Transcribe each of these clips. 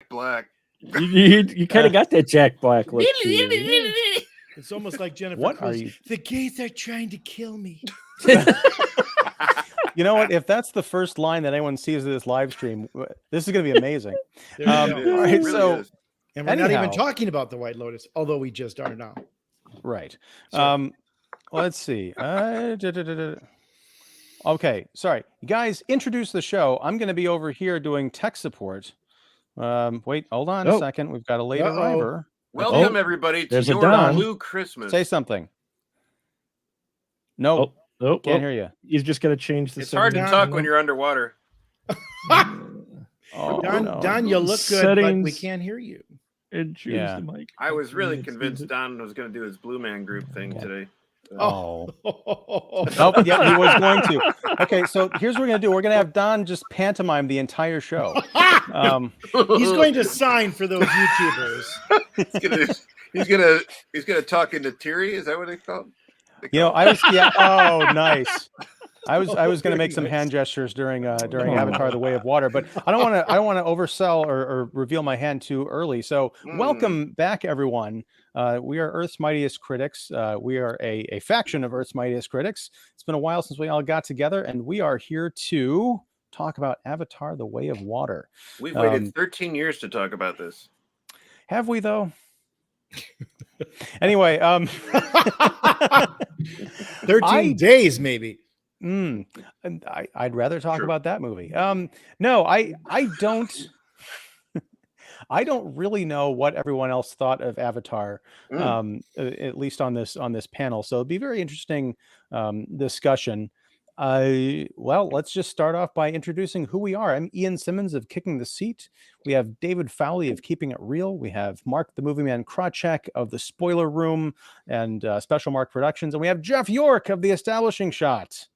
Jack Black. You kind of got that Jack Black look to you. It's almost like Jennifer What Cruz. are you? The gays are trying to kill me. You know what? If that's the first line that anyone sees of this live stream, this is going to be amazing. There you All go. right, It really so is. And we're not even anyhow. talking about the White Lotus, although we just are now. right. So- Let's see. Okay, sorry, you guys. Introduce the show. I'm going to be over here doing tech support. Wait, hold on a Oh. second. We've got a late Uh-oh. arriver. Welcome, everybody, to there's a your Don. Blue Christmas. Say something. No, Oh, can't hear you. He's just got to change the. It's hard to Don, talk when you're underwater. Oh, Don, no. Don, you look good, but we Settings. can't hear you. And choose Yeah. the mic. I was really Let's convinced use it. Don was going to do his Blue Man Group thing today. Oh. Oh, yeah, he was going to. Okay, so here's what we're going to do. We're going to have Don just pantomime the entire show. He's going to sign for those YouTubers. He's gonna talk into Neytiri. Is that what they call? You know, I was oh nice. I was going to make some hand gestures during Avatar: The Way of Water, but I don't want to oversell or reveal my hand too early. So welcome back, everyone. We are Earth's Mightiest Critics. We are a faction of Earth's Mightiest Critics. It's been a while since we all got together, and we are here to talk about Avatar: The Way of Water. We've waited 13 years to talk about this. Have we though? Anyway, 13 days, maybe. and I'd rather talk about that movie. No, I don't. I don't really know what everyone else thought of Avatar, at least on this panel. So it'd be very interesting discussion. Well, let's just start off by introducing who we are. I'm Ian Simmons of Kicking the Seat. We have David Fowley of Keeping It Real. We have Mark the Movie Man Krawcheck of The Spoiler Room and Special Mark Productions. And we have Jeff York of The Establishing Shot.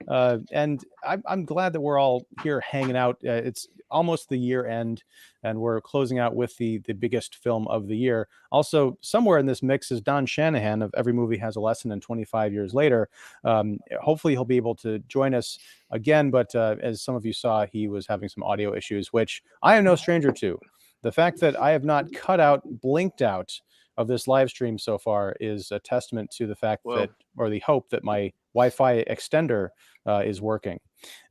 And I'm glad that we're all here hanging out. It's almost the year end, and we're closing out with the biggest film of the year. Also, somewhere in this mix is Don Shanahan of Every Movie Has a Lesson and 25 Years Later. Hopefully he'll be able to join us again, but as some of you saw, he was having some audio issues, which I am no stranger to. The fact that I have not blinked out of this live stream so far is a testament to the fact that, or the hope that my Wi-Fi extender is working.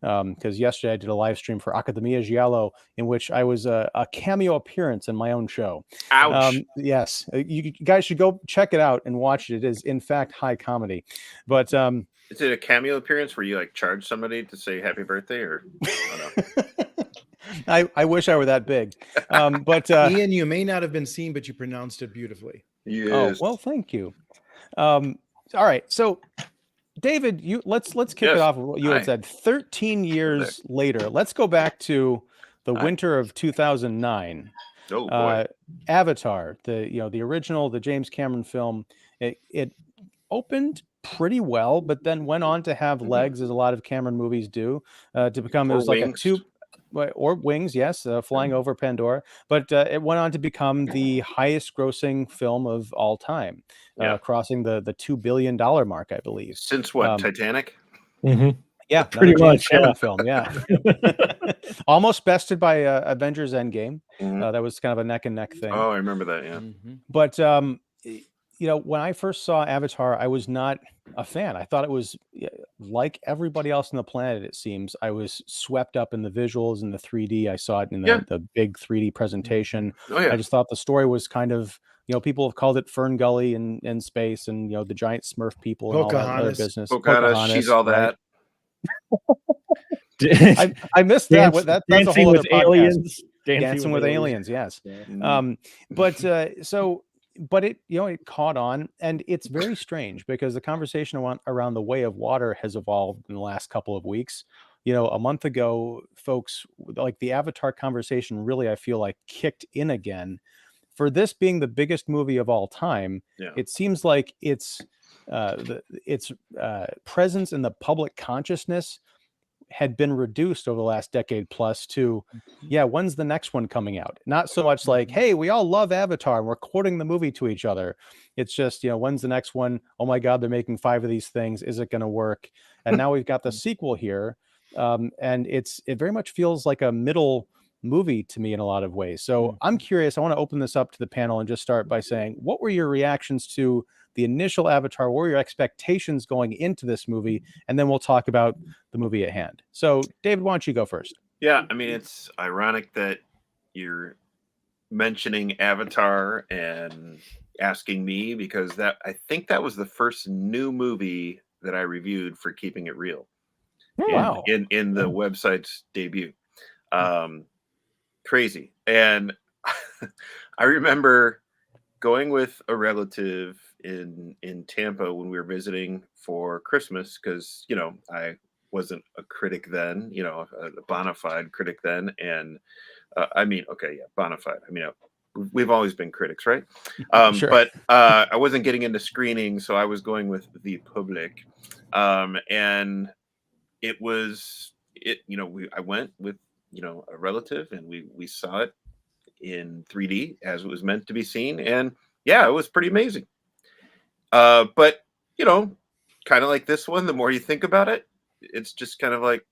Because yesterday I did a live stream for Academia Giallo in which I was a cameo appearance in my own show. Ouch. Yes, you guys should go check it out and watch it. It is in fact high comedy. But is it a cameo appearance where you like charge somebody to say happy birthday, or? Oh, no. I wish I were that big. But Ian, you may not have been seen, but you pronounced it beautifully. Yes. Oh well, thank you. All right, so David, let's kick it off with what you had said. 13 years later, let's go back to the winter of 2009. Oh boy. Avatar, the original, the James Cameron film. It opened pretty well, but then went on to have legs, as a lot of Cameron movies do, to become or wings, yes, flying over Pandora. But it went on to become the highest grossing film of all time, crossing the $2 billion mark, I believe. Since what, Titanic? Mm-hmm. Yeah, pretty much. Film, yeah. Almost bested by Avengers Endgame. That was kind of a neck and neck thing. Oh, I remember that, yeah. But when I first saw Avatar, I was not a fan. I thought it was like everybody else on the planet, it seems. I was swept up in the visuals and the 3D. I saw it in the big 3D presentation. Oh, yeah. I just thought the story was kind of, people have called it Fern Gully in space, and, the giant Smurf people and all that other business. Pocahontas, she's all that. I missed that. That's a whole other podcast. Aliens. Dancing with aliens, yes. Yeah. But it caught on, and it's very strange because the conversation around the Way of Water has evolved in the last couple of weeks. A month ago, folks, like the Avatar conversation really, I feel like, kicked in again. For this being the biggest movie of all time, it seems like its presence in the public consciousness had been reduced over the last decade plus to, when's the next one coming out? Not so much like, hey, we all love Avatar and we're quoting the movie to each other. It's just, when's the next one? Oh my God, they're making 5 of these things. Is it going to work? And now we've got the sequel here. And it very much feels like a middle movie to me in a lot of ways. So I'm curious. I want to open this up to the panel and just start by saying, what were your reactions to the initial Avatar? What were your expectations going into this movie? And then we'll talk about the movie at hand. So David, why don't you go first? Yeah, I mean, it's ironic that you're mentioning Avatar and asking me, because I think that was the first new movie that I reviewed for Keeping It Real. Wow. In the website's debut. Crazy. And I remember going with a relative in Tampa when we were visiting for Christmas, because, you know, I wasn't a critic then, you know, a bona fide critic then. And I mean, okay, yeah, bona fide. I mean, we've always been critics, right? Sure. But I wasn't getting into screening, so I was going with the public. And it was, you know, I went with, you know, a relative, and we saw it in 3D as it was meant to be seen. And yeah, it was pretty amazing. But, you know, kind of like this one, the more you think about it, it's just kind of like,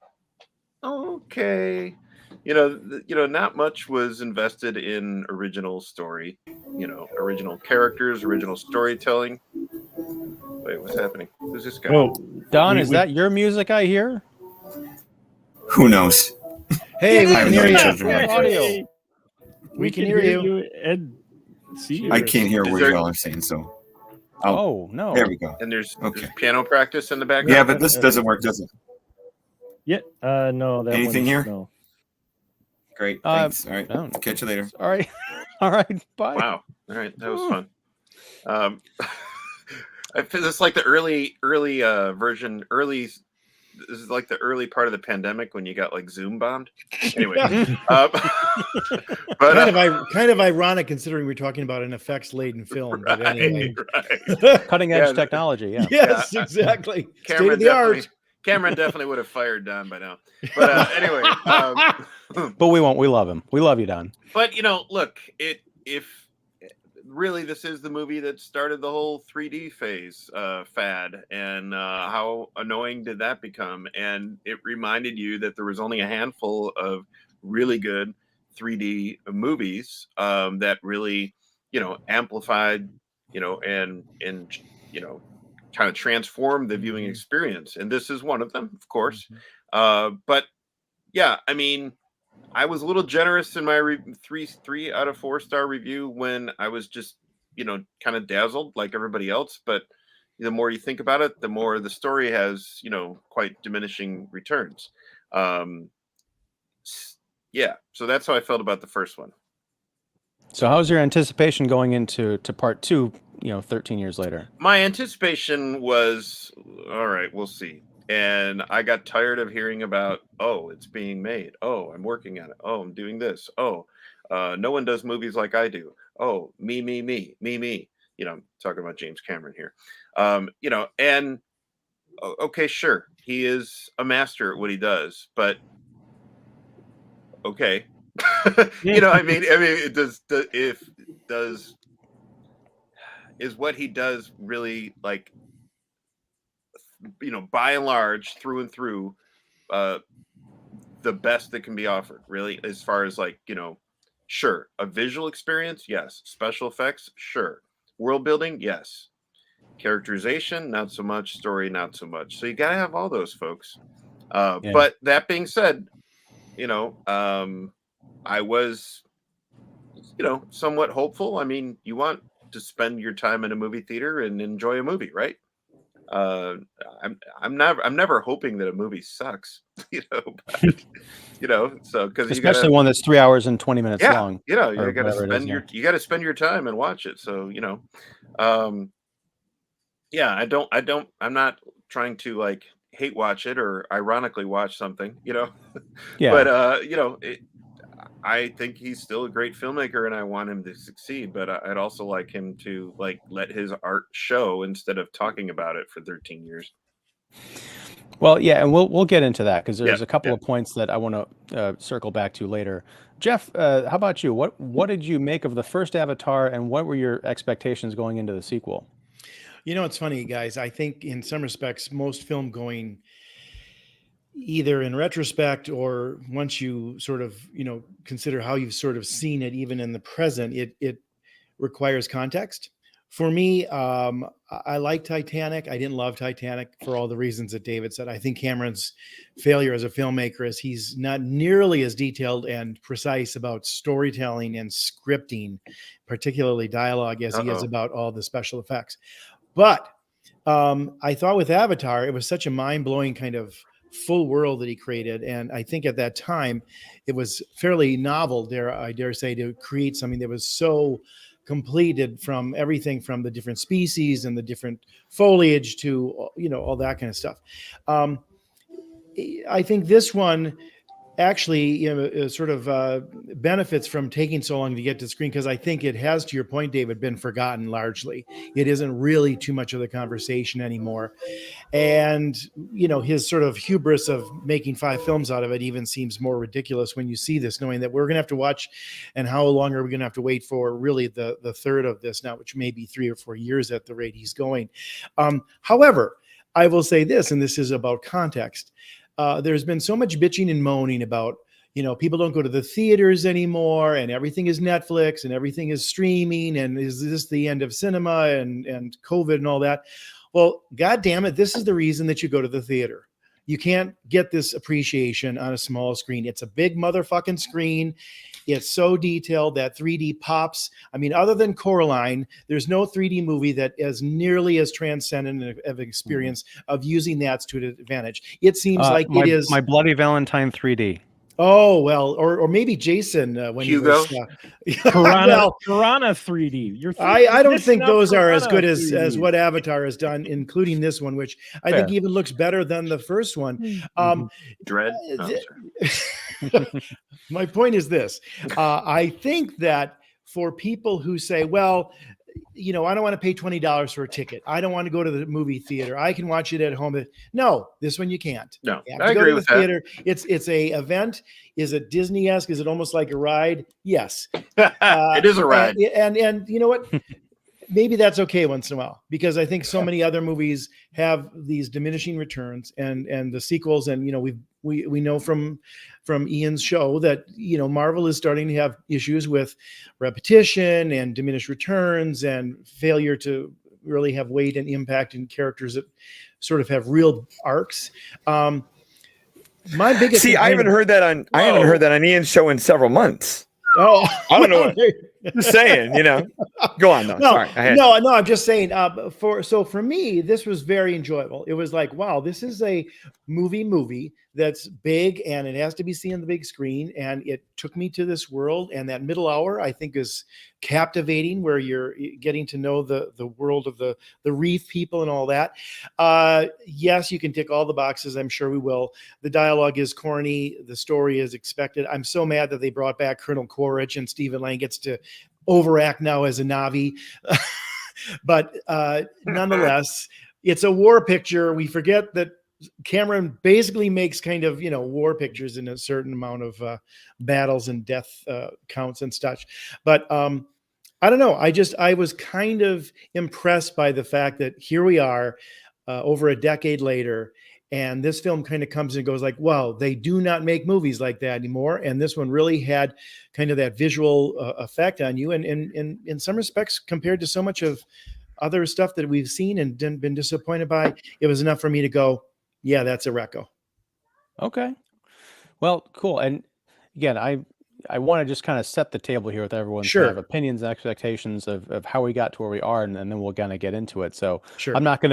okay, you know, not much was invested in original story, you know, original characters, original storytelling. Wait, what's happening? Who's this guy? Oh, Don, is that your music I hear? Who knows? Hey, we I can have hear no you. children like audio. We can hear you. and see you. I can't hear Is what there- y'all are saying, so Oh, no. there we go. And there's Okay. piano practice in the background. Yeah, but this doesn't work, does it? Yeah. No. That Anything one's- here? No. Great. Thanks. All right. no. Catch you later. All right. All right. Bye. Wow. All right, that was fun. I feel this is like the early version. This is like the early part of the pandemic when you got like Zoom bombed. Anyway, but Kind of ironic considering we're talking about an effects-laden film. But anyway, right. Cutting edge Yeah. technology. Yeah. yes, Yeah. exactly. State of the art. Cameron definitely would have fired Don by now. But anyway, But we won't. We love him. We love you, Don. but you know, look, if really this is the movie that started the whole 3D phase fad, and how annoying did that become? And it reminded you that there was only a handful of really good 3D movies that really, you know, amplified, you know, and you know, kind of transformed the viewing experience. And this is one of them, of course. But yeah, I mean, I was a little generous in my 3 out of 4 star review when I was just, you know, kind of dazzled like everybody else. But the more you think about it, the more the story has, you know, quite diminishing returns. Yeah, so that's how I felt about the first one. So how's your anticipation going into part 2, you know, 13 years later? My anticipation was, all right, we'll see. And I got tired of hearing about, oh, it's being made. Oh, I'm working on it. Oh, I'm doing this. Oh, no one does movies like I do. Oh, me. You know, I'm talking about James Cameron here. You know, and okay, sure, he is a master at what he does, but okay. You know, I mean, it is what he does really, like, you know, by and large, through and through, the best that can be offered, really, as far as, like, you know, sure, a visual experience, yes. Special effects, sure. World building, yes. Characterization, not so much. Story, not so much. So you got to have all those, folks. Yeah. But that being said, you know, I was, you know, somewhat hopeful. I mean, you want to spend your time in a movie theater and enjoy a movie, right? I'm never hoping that a movie sucks, you know, but, you know, so because Especially one that's 3 hours and 20 minutes long. you know, or you got to whatever it is, spend you got to spend your time and watch it. So, you know, yeah, I'm not trying to like hate watch it or ironically watch something, you know, Yeah. but you know, I think he's still a great filmmaker and I want him to succeed, but I'd also like him to like let his art show instead of talking about it for 13 years. Well, yeah, and we'll get into that because there's Yeah, a couple of points that I want to circle back to later. Jeff, how about you? What did you make of the first Avatar, and what were your expectations going into the sequel? You know, it's funny, guys. I think in some respects, most film going, either in retrospect or once you sort of, consider how you've sort of seen it, even in the present, it requires context. For me, I like Titanic. I didn't love Titanic for all the reasons that David said. I think Cameron's failure as a filmmaker is he's not nearly as detailed and precise about storytelling and scripting, particularly dialogue, as he is about all the special effects. But I thought with Avatar, it was such a mind-blowing kind of full world that he created. And I think at that time, it was fairly novel, I dare say, to create something that was so completed, from everything from the different species and the different foliage to, all that kind of stuff. I think this one actually, sort of benefits from taking so long to get to the screen, because I think it has, to your point, David, been forgotten largely. It isn't really too much of the conversation anymore. And, his sort of hubris of making 5 films out of it even seems more ridiculous when you see this, knowing that we're going to have to watch, and how long are we going to have to wait for really the third of this now, which may be 3 or 4 years at the rate he's going. However, I will say this, and this is about context. There's been so much bitching and moaning about, people don't go to the theaters anymore, and everything is Netflix, and everything is streaming, and is this the end of cinema and COVID and all that? Well, God damn it, this is the reason that you go to the theater. You can't get this appreciation on a small screen. It's a big motherfucking screen. It's so detailed that 3D pops. I mean, other than Coraline, there's no 3D movie that is nearly as transcendent of an experience of using that to an advantage. It seems like it is My Bloody Valentine 3D. Oh, well, or maybe Jason when Hugo? he was Piranha 3D. I don't think those are as good as what Avatar has done, including this one, which I think even looks better than the first one. Dread. My point is this. I think that for people who say, well, I don't want to pay $20 for a ticket. I don't want to go to the movie theater. I can watch it at home. No, this one you can't. No, you have I to agree go to with the that. theater. It's a event. Is it Disney-esque? Is it almost like a ride? Yes. It is a ride. And you know what? Maybe that's okay once in a while, because I think so many other movies have these diminishing returns, and the sequels. And we know from Ian's show that Marvel is starting to have issues with repetition and diminished returns and failure to really have weight and impact in characters that sort of have real arcs. My biggest I haven't heard that on Ian's show in several months. Oh, I don't know what. Just saying, Go on, though. Sorry. No, I'm just saying. For me, this was very enjoyable. It was like, wow, this is a movie that's big, and it has to be seen on the big screen. And it took me to this world, and that middle hour, I think, is captivating, where you're getting to know the world of the reef people and all that. Yes, you can tick all the boxes. I'm sure we will. The dialogue is corny. The story is expected. I'm so mad that they brought back Colonel Quaritch, and Stephen Lang gets to overact now as a Navi. But nonetheless, it's a war picture. We forget that Cameron basically makes kind of, war pictures in a certain amount of battles and death counts and such. But I don't know. I was kind of impressed by the fact that here we are over a decade later, and this film kind of comes and goes like, wow, they do not make movies like that anymore. And this one really had kind of that visual effect on you. And in some respects, compared to so much of other stuff that we've seen and been disappointed by, it was enough for me to go, yeah, that's a reco. Okay. Well, cool. And again, I want to just kind of set the table here with everyone's kind of opinions and expectations of how we got to where we are, and then we'll kind of get into it. So I'm not going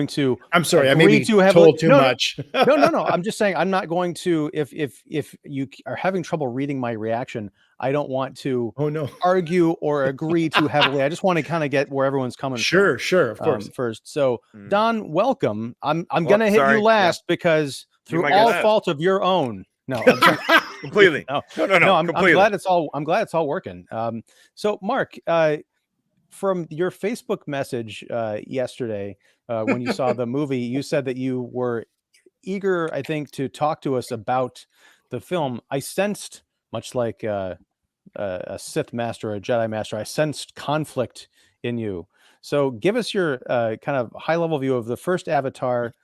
to. I'm sorry, I maybe told too much. No. I'm just saying I'm not going to. If you are having trouble reading my reaction, I don't want to argue or agree too heavily. I just want to kind of get where everyone's coming from. Sure, of course. First. So Don, welcome. I'm going to hit you last because through all fault of your own. No, completely. No. I'm glad it's all working. So Mark, from your Facebook message yesterday, when you saw the movie, you said that you were eager, I think, to talk to us about the film. I sensed, much like a Sith master or a Jedi master, I sensed conflict in you. So give us your kind of high level view of the first Avatar,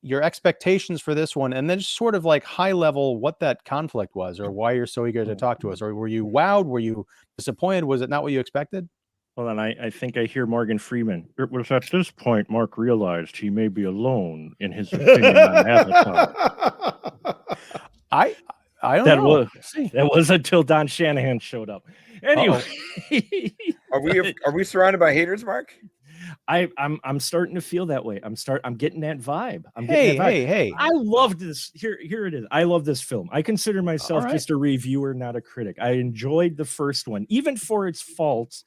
your expectations for this one, and then just sort of like high level what that conflict was, or why you're so eager to talk to us, or were you wowed? Were you disappointed? Was it not what you expected? Well, then I think I hear Morgan Freeman. It was at this point Mark realized he may be alone in his opinion on Avatar. I don't That know. was until Don Shanahan showed up. Anyway, Are we surrounded by haters, Mark? I'm starting to feel that way. I'm getting that vibe. Hey. I loved this. Here it is. I love this film. I consider myself just a reviewer, not a critic. I enjoyed the first one, even for its faults.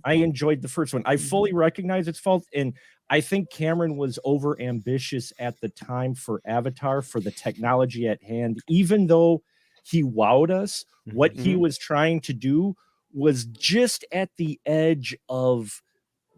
I enjoyed the first one. I fully recognize its faults, and I think Cameron was over ambitious at the time for Avatar, for the technology at hand. Even though he wowed us, what he was trying to do was just at the edge of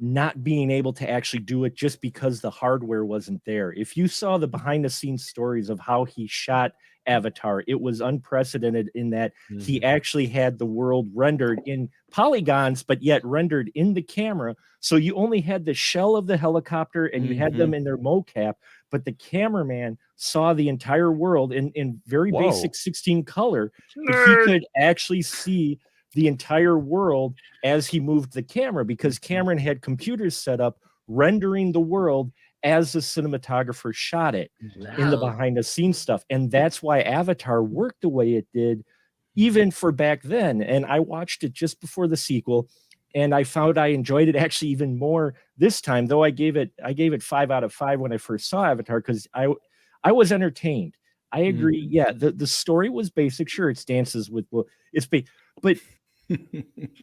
not being able to actually do it just because the hardware wasn't there. If you saw the behind the scenes stories of how he shot Avatar, it was unprecedented in that he actually had the world rendered in polygons, but yet rendered in the camera. So you only had the shell of the helicopter and you had them in their mocap, but the cameraman saw the entire world in very basic 16 color, but he could actually see the entire world as he moved the camera, because Cameron had computers set up rendering the world as the cinematographer shot it in the behind the scenes stuff. And that's why Avatar worked the way it did, even for back then. And I watched it just before the sequel, and I found I enjoyed it actually even more this time, though I gave it 5 out of 5 when I first saw Avatar, because I was entertained. I agree. Yeah, the story was basic. Sure, it's dances with, but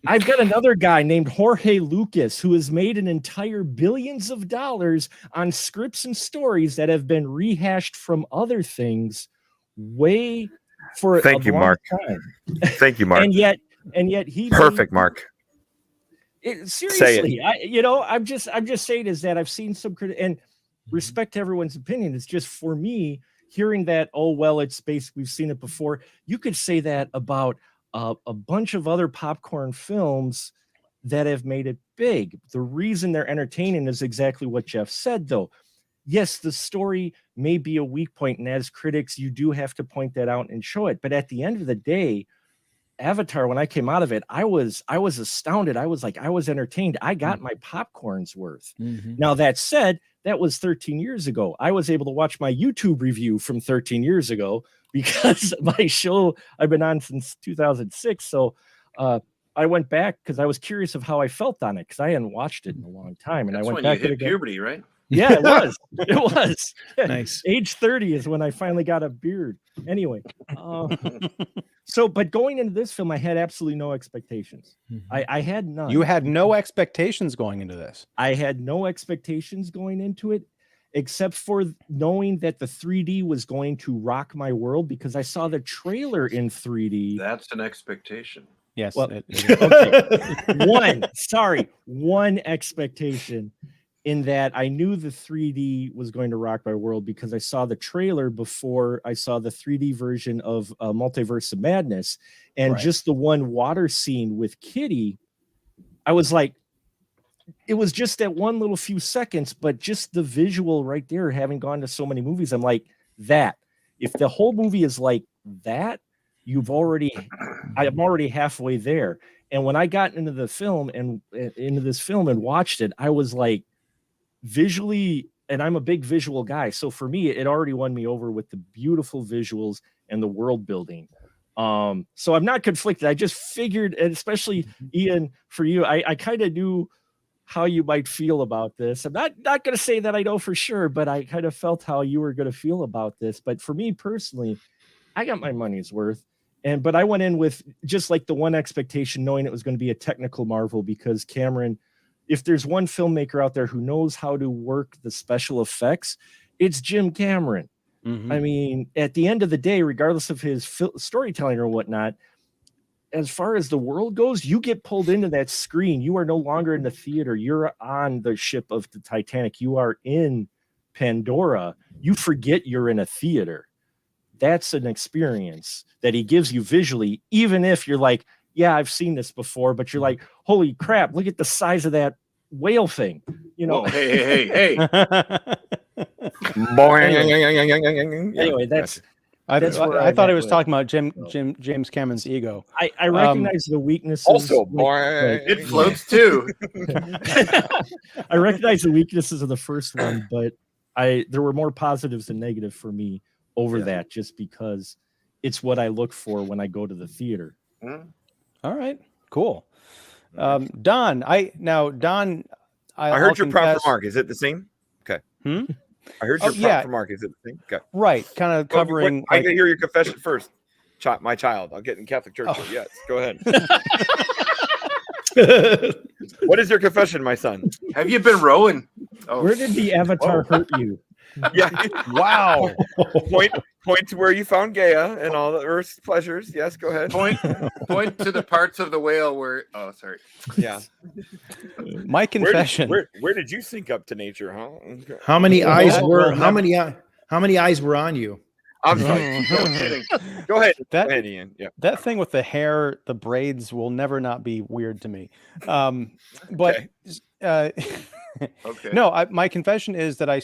I've got another guy named Jorge Lucas who has made an entire billions of dollars on scripts and stories that have been rehashed from other things way for Thank you, Mark. time. Thank you, Mark. and yet he Perfect, Mark. Seriously, I'm just saying is that I've seen some and respect to everyone's opinion. It's just, for me, hearing that, oh well, it's basically, we've seen it before. You could say that about a bunch of other popcorn films that have made it big. The reason they're entertaining is exactly what Jeff said, though. Yes, the story may be a weak point, and as critics, you do have to point that out and show it. But at the end of the day, Avatar, when I came out of it, I was astounded. I was entertained. I got my popcorn's worth. Now, that said, that was 13 years ago. I was able to watch my YouTube review from 13 years ago because my show I've been on since 2006. So I went back because I was curious of how I felt on it, because I hadn't watched it in a long time. And That's I went when back you hit again. puberty, right? Yeah, it was. It was. Nice. Age 30 is when I finally got a beard. Anyway, but going into this film, I had absolutely no expectations. I had none. You had no expectations going into this. I had no expectations going into it, except for knowing that the 3D was going to rock my world, because I saw the trailer in 3D. That's an expectation. Yes. Well, one expectation, in that I knew the 3D was going to rock my world because I saw the trailer before I saw the 3D version of Multiverse of Madness, and just the one water scene with Kitty, I was like, it was just that one little few seconds, but just the visual right there, having gone to so many movies, I'm like, that if the whole movie is like that, I'm already halfway there. And when I got into this film and watched it, I was like, visually, and I'm a big visual guy, so for me, it already won me over with the beautiful visuals and the world building. So I'm not conflicted. I just figured, and especially Ian, for you, I kind of knew how you might feel about this. I'm not going to say that I know for sure, but I kind of felt how you were going to feel about this. But for me personally, I got my money's worth. But I went in with just like the one expectation, knowing it was going to be a technical marvel, because Cameron, if there's one filmmaker out there who knows how to work the special effects, it's Jim Cameron. I mean, at the end of the day, regardless of his storytelling or whatnot, as far as the world goes, you get pulled into that screen. You are no longer in the theater. You're on the ship of the Titanic. You are in Pandora. You forget you're in a theater. That's an experience that he gives you visually, even if you're like, yeah, I've seen this before, but you're like, holy crap, look at the size of that whale thing. You know, Whoa, hey. Anyway, that's I where I I'm thought at he was with talking about James Cameron's ego. I recognize the weaknesses. Also, It floats too. I recognize the weaknesses of the first one, but there were more positives than negatives for me over that, just because it's what I look for when I go to the theater. All right, cool. Don, I heard your prop for Mark. Is it the same? Okay. I heard your prop for Mark. Is it the same? Okay. Right, kind of covering. I can hear your confession first. My child. I'll get in Catholic Church. Oh. Yes, go ahead. What is your confession, my son? Have you been rowing? Oh. Where did the Avatar hurt you? Yeah. Wow. Point to where you found Gaia and all the Earth's pleasures. Yes, go ahead. Point to the parts of the whale where. Oh, sorry. Yeah. My confession. Where did you sync up to nature, huh? Okay. How many eyes were? How many eyes were on you? I'm sorry. Go ahead. Go ahead, Ian. Yeah. That thing with the hair, the braids will never not be weird to me. But okay. No, my confession is that I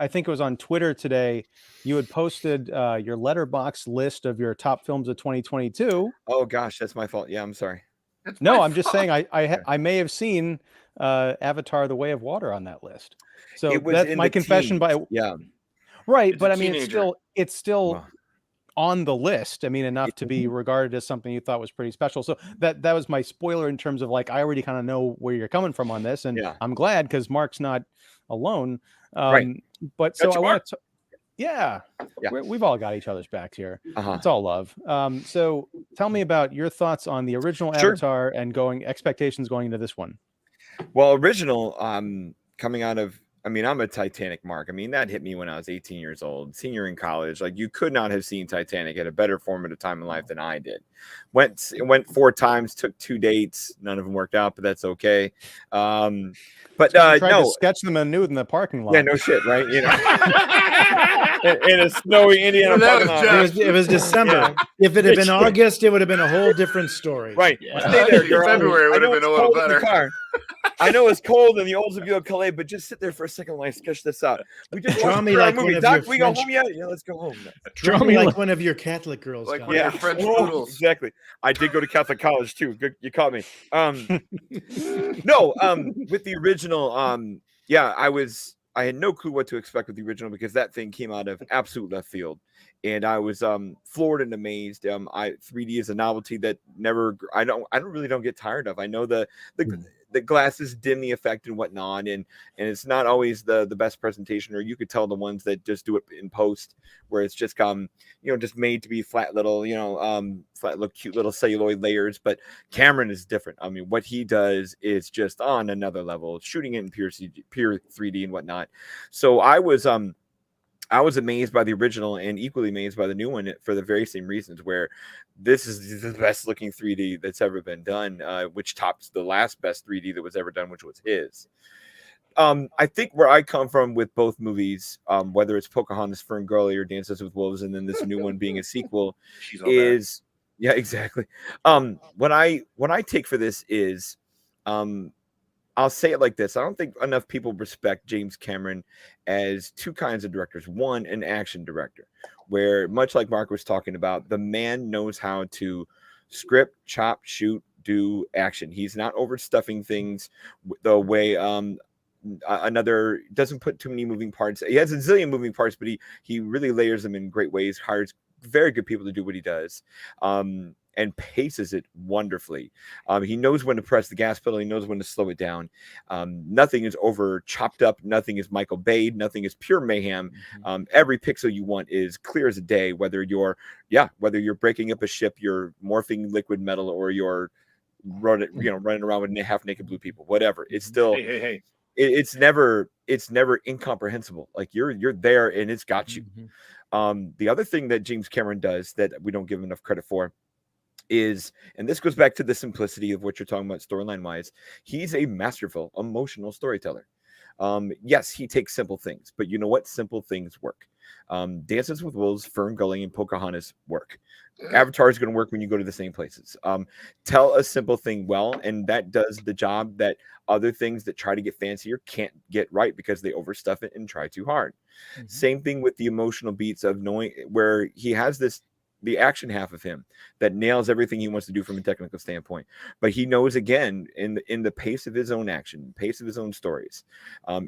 think it was on Twitter today, you had posted your letterbox list of your top films of 2022. Oh gosh, that's my fault. Yeah, I'm sorry. I'm just saying I may have seen Avatar: The Way of Water on that list. So that's my confession Right, but I mean, it's still on the list. I mean, enough to be regarded as something you thought was pretty special. So that was my spoiler in terms of like, I already kind of know where you're coming from on this, and I'm glad because Mark's not alone. Right. But so I want to, we've all got each other's backs here. It's all love. So tell me about your thoughts on the original Avatar and expectations going into this one. Well, original, coming out of. I mean, I'm a Titanic mark. I mean, that hit me when I was 18 years old, senior in college. Like, you could not have seen Titanic at a better formative time in life than I did. Went 4 times, took 2 dates. None of them worked out, but that's okay. But tried to sketch them anew in the parking lot. Yeah, no shit, right? You know, in a snowy Indiana parking lot. It was December. If it had been August, it would have been a whole different story. Right. Yeah. Stay there, February would have been a little better. I know it's cold in the old view of Calais, but just sit there for a second while I sketch this out. We just draw me like movie. Doc, we go home yet? Yeah, let's go home. Draw me like one of your Catholic girls. Like one of your French poodles. Exactly. I did go to Catholic college too. Good, you caught me. With the original, I had no clue what to expect with the original because that thing came out of absolute left field. And I was floored and amazed. 3D is a novelty that I don't get tired of. I know the glasses dim the effect and whatnot, and it's not always the best presentation, or you could tell the ones that just do it in post where it's just just made to be flat little cute little celluloid layers. But Cameron is different. I mean, what he does is just on another level, shooting it in pure 3D and whatnot. So I was amazed by the original and equally amazed by the new one for the very same reasons, where this is the best looking 3D that's ever been done, which tops the last best 3D that was ever done, which was his. I think where I come from with both movies, whether it's Pocahontas, Ferngully, or Dances with Wolves, and then this new one being a sequel, is yeah, exactly. What I take for this is, I'll say it like this. I don't think enough people respect James Cameron as 2 kinds of directors. One, an action director, where much like Mark was talking about, the man knows how to script, chop, shoot, do action. He's not overstuffing things the way another doesn't put too many moving parts. He has a zillion moving parts, but he really layers them in great ways, hires very good people to do what he does. And paces it wonderfully. He knows when to press the gas pedal. He knows when to slow it down. Nothing is over chopped up. Nothing is Michael Bay'd. Nothing is pure mayhem. Every pixel you want is clear as a day. Whether you're breaking up a ship, you're morphing liquid metal, or you're running around with half naked blue people. Whatever. It's still. Hey. It's never incomprehensible. Like you're there and it's got you. The other thing that James Cameron does that we don't give him enough credit for is, and this goes back to the simplicity of what you're talking about storyline wise, he's a masterful emotional storyteller. Yes, he takes simple things, but you know what? Simple things work. Dances with Wolves, Ferngully, and Pocahontas work. Avatar is going to work when you go to the same places. Tell a simple thing well, and that does the job that other things that try to get fancier can't get right because they overstuff it and try too hard. Same thing with the emotional beats of knowing where he has the action half of him that nails everything he wants to do from a technical standpoint, but he knows again in the pace of his own action, pace of his own stories,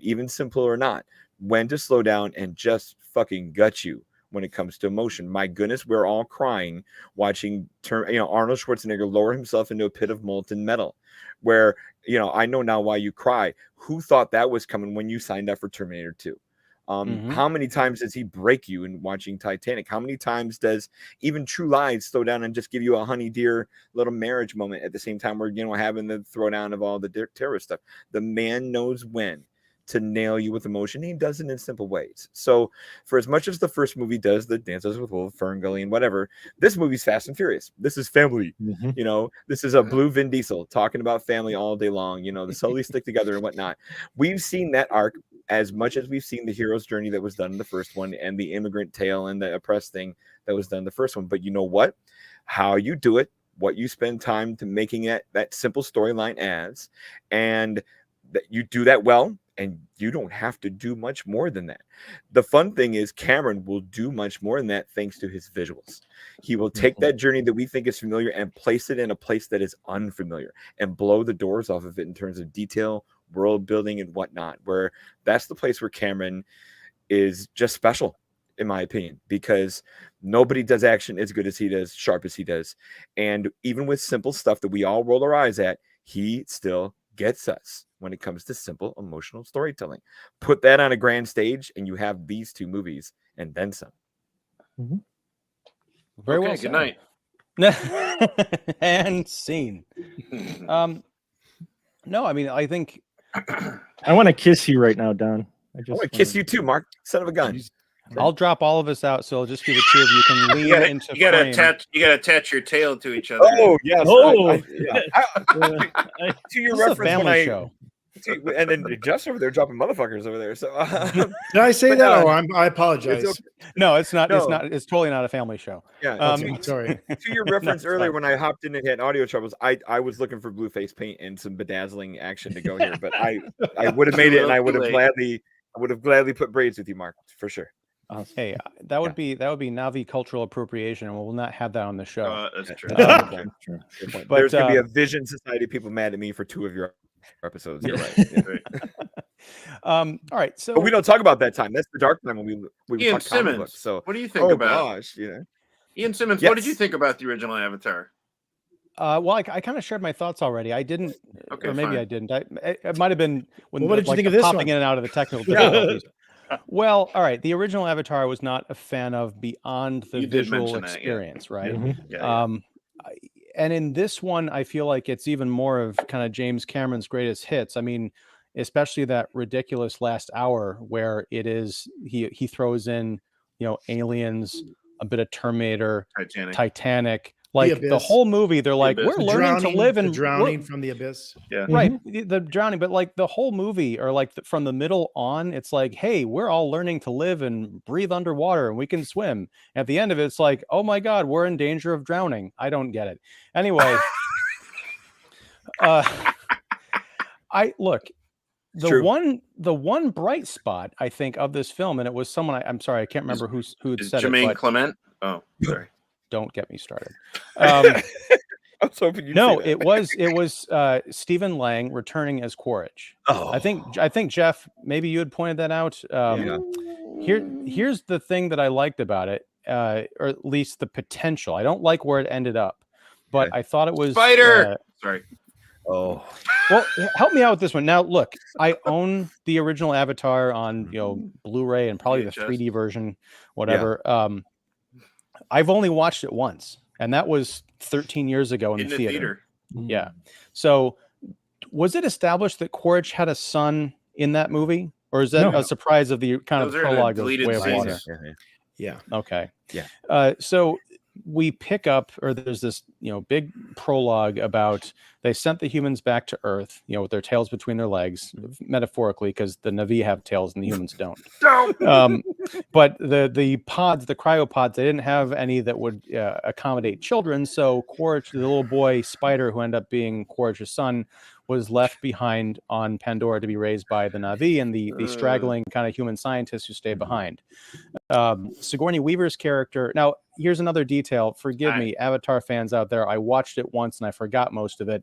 even simple or not, when to slow down and just fucking gut you when it comes to emotion. My goodness, we're all crying watching Arnold Schwarzenegger lower himself into a pit of molten metal, where I know now why you cry. Who thought that was coming when you signed up for Terminator 2? How many times does he break you in watching Titanic? How many times does even True Lies slow down and just give you a honey dear little marriage moment at the same time we're having the throwdown of all the terrorist stuff? The man knows when to nail you with emotion. He does it in simple ways. So for as much as the first movie does the Dances with Wolves, Ferngully, and whatever, this movie's Fast and Furious. This is family. This is a blue Vin Diesel talking about family all day long. The Sully stick together and whatnot. We've seen that arc as much as we've seen the hero's journey that was done in the first one, and the immigrant tale and the oppressed thing that was done in the first one. But you know what? How you do it, what you spend time to making that simple storyline as, and that you do that well, and you don't have to do much more than that. The fun thing is Cameron will do much more than that thanks to his visuals. He will take that journey that we think is familiar and place it in a place that is unfamiliar and blow the doors off of it in terms of detail, world building, and whatnot, where that's the place where Cameron is just special, in my opinion, because nobody does action as good as he does, sharp as he does. And even with simple stuff that we all roll our eyes at, he still gets us when it comes to simple emotional storytelling. Put that on a grand stage and you have these two movies and then some. Very well good night. And scene. No, I mean, I think I want to kiss you right now, Don. I want to kiss you too, Mark. Son of a gun. I'll drop all of us out, so it'll just be the two of you can lean into you gotta frame. attach your tail to each other. Oh yes. Oh. To your This is a reference, family show. And then Jeff's over there dropping motherfuckers over there. So Did I say that? I apologize. it's okay. No, it's not. No. It's not. It's totally not a family show. Yeah. Sorry. To your reference No, earlier, fine. when I hopped in and had audio troubles, I was looking for blue face paint and some bedazzling action to go here, but I would have made it, and I would have gladly put braids with you, Mark, for sure. Hey, that would be Navi cultural appropriation, and we'll not have that on the show. That's true. Good point. But, There's gonna be a Vision Society of people mad at me for 2 of your episodes. You're right. Yeah. All right, so But we don't talk about that time. That's the dark time when we Ian talk comic Simmons. books. So What do you think about gosh, Ian Simmons? Yes. What did you think about the original Avatar? well, I kind of shared my thoughts already. I didn't, Okay, or maybe fine. I didn't. It might have been when Well, what did you like, think the of this popping one? in and out of the technical difficulties. Well, all right. The original Avatar I was not a fan of beyond the You did visual mention that, yeah. experience, right? Yeah. And in this one, I feel like it's even more of kind of James Cameron's greatest hits. I mean, especially that ridiculous last hour where it is he throws in, aliens, a bit of Terminator, Titanic. Like the whole movie, they're like, we're learning to live in drowning from the abyss. Yeah. Right. The drowning, but like the whole movie, or like from the middle on, it's like, hey, we're all learning to live and breathe underwater and we can swim. At the end of it, it's like, oh my God, we're in danger of drowning. I don't get it. Anyway, I look, the one bright spot I think of this film, and it was someone I'm sorry, I can't remember who had said Jermaine it. Clement. Oh, sorry. Don't get me started. I was hoping it was Stephen Lang returning as Quaritch. Oh. I think Jeff, maybe you had pointed that out. Here's the thing that I liked about it, or at least the potential. I don't like where it ended up, but I thought it was Spider. Sorry. Oh, well, help me out with this one. Now, look, I own the original Avatar on Blu-ray and probably the 3D version, whatever. Yeah. I've only watched it once, and that was 13 years ago in the theater. Yeah. So, was it established that Quaritch had a son in that movie, or is that a surprise of the kind of prologue of Way of Water? Yeah. Okay. Yeah. So we pick up, or there's this, big prologue about they sent the humans back to Earth, with their tails between their legs, metaphorically, because the Na'vi have tails and the humans don't. But the pods, the cryopods, they didn't have any that would accommodate children. So Quaritch, the little boy spider who ended up being Quaritch's son, was left behind on Pandora to be raised by the Na'vi and the straggling kind of human scientists who stayed behind. Sigourney Weaver's character. Now, here's another detail. Forgive me, Avatar fans out there. I watched it once and I forgot most of it.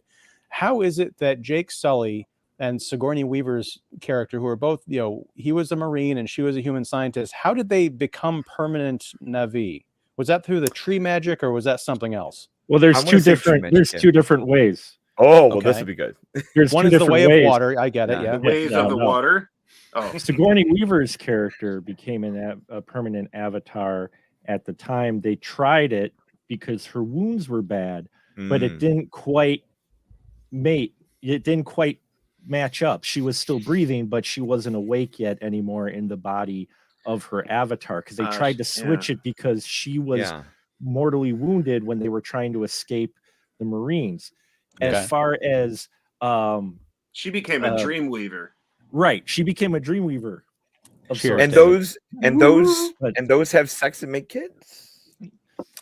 How is it that Jake Sully and Sigourney Weaver's character, who are both, he was a Marine and she was a human scientist, how did they become permanent Na'vi? Was that through the tree magic or was that something else? Well, there's two different ways. Oh, well, this would be good. There's one is the way of water. I get it. Yeah. The ways of the water. Oh, Sigourney Weaver's character became a permanent avatar at the time. They tried it because her wounds were bad, but it didn't quite match up. She was still breathing, but she wasn't awake yet anymore in the body of her avatar, because they tried to switch it because she was mortally wounded when they were trying to escape the Marines. As far as she became a Dreamweaver. Right, she became a Dreamweaver. And those have sex and make kids.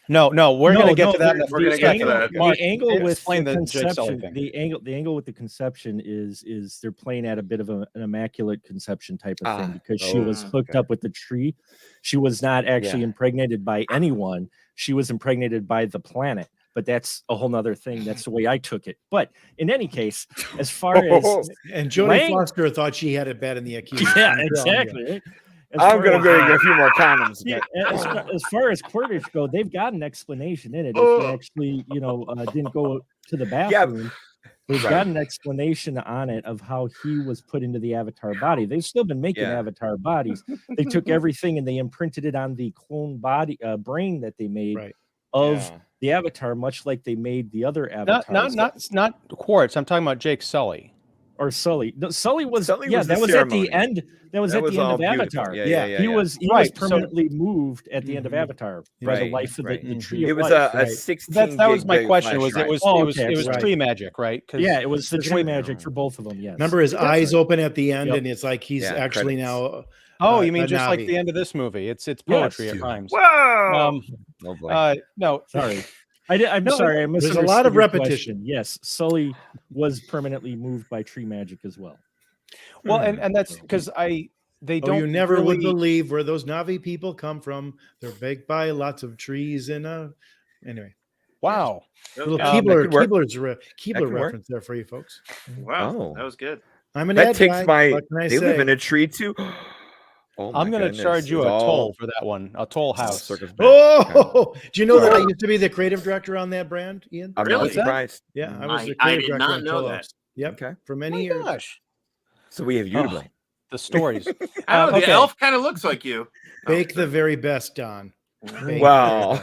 No, we're going to get to that. We're going to get to that. The angle with the conception, the angle with the conception is they're playing at a bit of an immaculate conception type of thing, because she was hooked up with the tree. She was not actually impregnated by anyone. She was impregnated by the planet. But that's a whole nother thing. That's the way I took it. But in any case, as far as and Jodie Foster thought she had it bad in the accused. Yeah, exactly. I'm going to get a few more condoms. As far as Quaritch go, they've got an explanation in it. If they actually, didn't go to the bathroom, they've got an explanation on it of how he was put into the avatar body. They've still been making avatar bodies. They took everything and they imprinted it on the clone body brain that they made of the avatar, much like they made the other avatars. Not Quaritch. I'm talking about Jake Sully. Or Sully. No, Sully was that was ceremony. at the end. That was at the end of Avatar. He was permanently moved at the end of Avatar by the life of the tree. It was life, a 16. That was my question. It was tree magic, right? Yeah, it was the tree magic for both of them. Yes. Remember his eyes open at the end, and it's like he's actually now. Oh, you mean just like the end of this movie? It's poetry at times. Wow. No, sorry. I'm sorry. I There's a lot of repetition. Yes, Sully was permanently moved by tree magic as well. Well, and that's because they don't. You never would believe where those Na'vi people come from. They're baked by lots of trees and anyway. Wow. Little Keebler reference there for you folks. Wow, that was good. I'm an that takes guy. my. They live in a tree too. I'm going to charge you a toll for that one. A toll house. Oh, do you know that I used to be the creative director on that brand, Ian? I'm really surprised. Yeah, I was the creative director. I did not know that. Yep. Okay. For many years. Gosh. So we have you to blame. The stories. The elf kind of looks like you. Bake the very best, Don. Wow.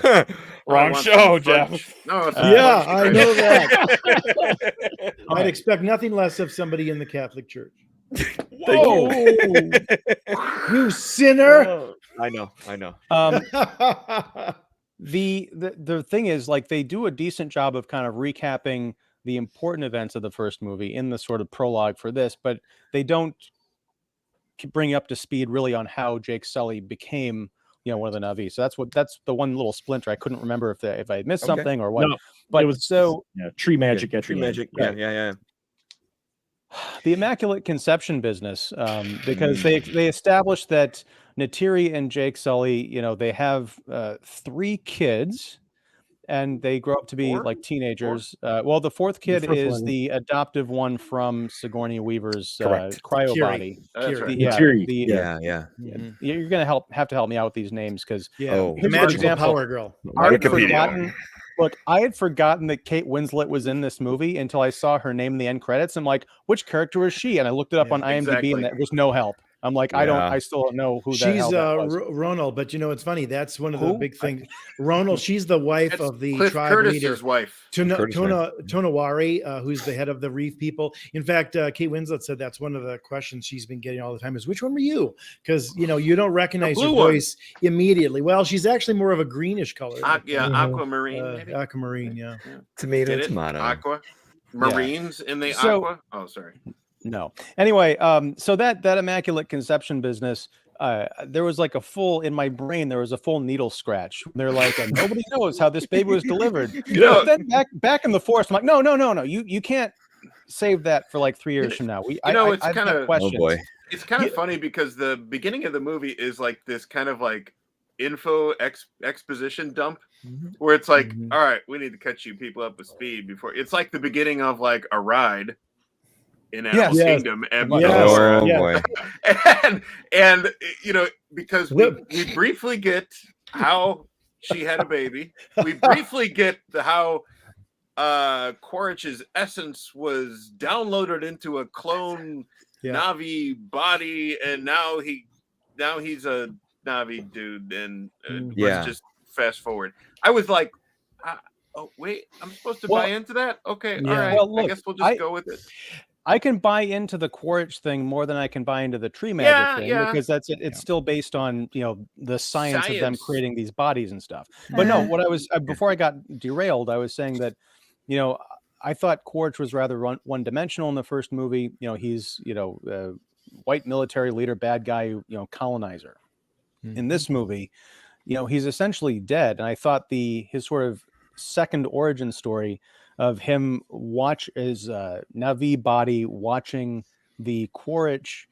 Wrong show, Jeff. No, yeah, I know that. I'd expect nothing less of somebody in the Catholic Church. Whoa. You sinner. I know. The thing is, like, they do a decent job of kind of recapping the important events of the first movie in the sort of prologue for this, but they don't bring you up to speed really on how Jake Sully became, one of the Na'vi. So that's the one little splinter. I couldn't remember if I had missed something or what. No, but it was tree magic. Tree magic. Yeah. The Immaculate Conception business, because they established that Neytiri and Jake Sully, they have 3 kids, and they grow up to be like teenagers. Well, the fourth kid is the adoptive one from Sigourney Weaver's cryo body. That's right. Yeah. You're gonna have to help me out with these names because the magical power girl. I had forgotten that Kate Winslet was in this movie until I saw her name in the end credits. I'm like, which character is she? And I looked it up on IMDb, and that was no help. I'm like, Yeah. I still don't know who the She's hell that was. Ronald, but it's funny. That's one of the Who? big things. Ronald, she's the wife That's of the Cliff tribe Curtis's leader. wife. Tonawari, who's the head of the Reef people. In fact, Kate Winslet said that's one of the questions she's been getting all the time is, which one were you? Because, you don't recognize her voice immediately. Well, she's actually more of a greenish color. Aquamarine. maybe? Aquamarine, yeah. Tomato. Aqua. Marines in the So- aqua. Oh, sorry. No. Anyway, so that Immaculate Conception business, there was like in my brain, there was a full needle scratch. They're like, nobody knows how this baby was delivered. But then back in the forest, I'm like, no. You can't save that for like 3 years from now. it's I've kind got of questions. Oh boy. It's kind of funny because the beginning of the movie is like this kind of like info exposition dump where it's like, all right, we need to catch you people up with speed before. It's like the beginning of like a ride in Animal Kingdom and Pandora. Boy. and because we briefly get how she had a baby. We briefly get how Quaritch's essence was downloaded into a clone Navi body, and now he's a Navi dude. And let's just fast forward. I was like, oh wait, I'm supposed to buy into that? Okay, all right. Well, look, I guess we'll just go with it. I can buy into the Quaritch thing more than I can buy into the tree magic thing because that's it. It's still based on the science of them creating these bodies and stuff. But no, what I was before I got derailed, I was saying that I thought Quaritch was rather one-dimensional in the first movie. He's a white military leader, bad guy, colonizer. In this movie, he's essentially dead, and I thought his sort of second origin story of him his Navi body watching the Quaritch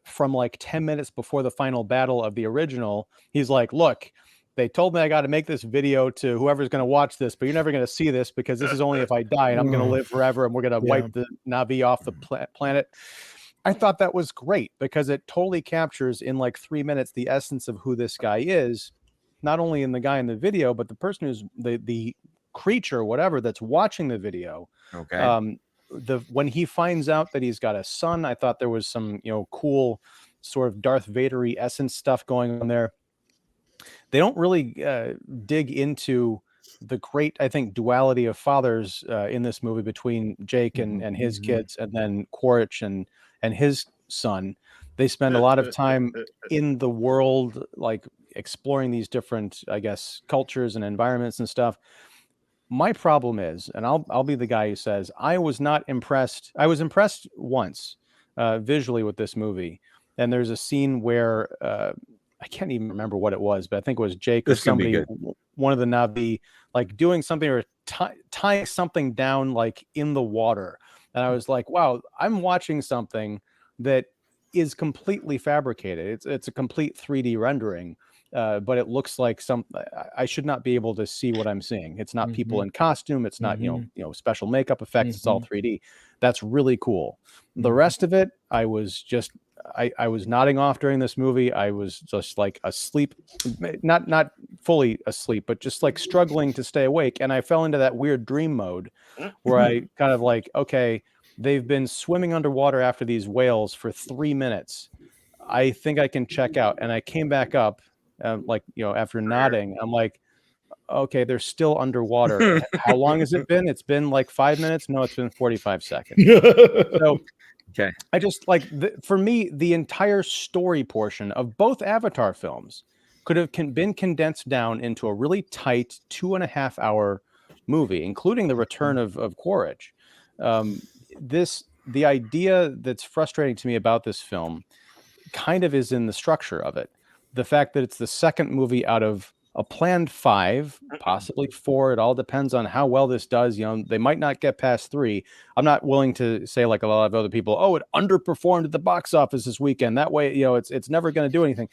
from like 10 minutes before the final battle of the original. He's like, look, they told me I got to make this video to whoever's going to watch this, but you're never going to see this because this is only if I die and I'm going to live forever and we're going to wipe the Navi off the planet. I thought that was great because it totally captures in like 3 minutes the essence of who this guy is, not only in the guy in the video, but the person who's the creature, whatever, that's watching the video. Okay. When he finds out that he's got a son, I thought there was some cool sort of Darth Vader-y essence stuff going on there. They don't really dig into the great, I think, duality of fathers in this movie between Jake and his kids, and then Quaritch and his son. They spend a lot of time in the world, like exploring these different, I guess, cultures and environments and stuff. My problem is, and I'll be the guy who says I was not impressed. I was impressed once visually with this movie, and there's a scene where I can't even remember what it was, but I think it was Jake or somebody, one of the Navi, like doing something or tying something down like in the water, and I was like, wow, I'm watching something that is completely fabricated. It's a complete 3D rendering. But it looks like I should not be able to see what I'm seeing. It's not people in costume. It's not, special makeup effects. It's all 3D. That's really cool. The rest of it, I was nodding off during this movie. I was just like asleep, not fully asleep, but just like struggling to stay awake. And I fell into that weird dream mode where I kind of like, okay, they've been swimming underwater after these whales for 3 minutes. I think I can check out. And I came back up. After nodding, I'm like, okay, they're still underwater. How long has it been? It's been like 5 minutes. No, it's been 45 seconds. So, okay, I just like for me, the entire story portion of both Avatar films could have been condensed down into a really tight 2.5 hour movie, including the return of Quaritch. The idea that's frustrating to me about this film kind of is in the structure of it. The fact that it's the second movie out of a planned 5, possibly 4. It all depends on how well this does. They might not get past 3. I'm not willing to say like a lot of other people, oh, it underperformed at the box office this weekend. That way, it's never going to do anything.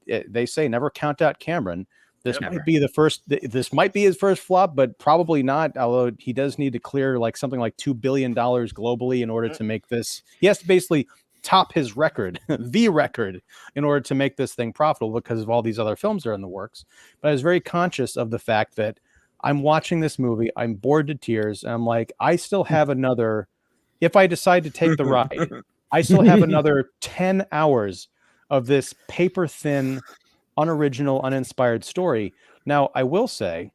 They say never count out Cameron. This might be this might be his first flop, but probably not. Although he does need to clear like something like $2 billion globally in order to make this. He has to basically top his record, the record, in order to make this thing profitable because of all these other films that are in the works. But I was very conscious of the fact that I'm watching this movie, I'm bored to tears, and I'm like, I still have another. If I decide to take the ride, I still have another 10 hours of this paper thin, unoriginal, uninspired story. Now, I will say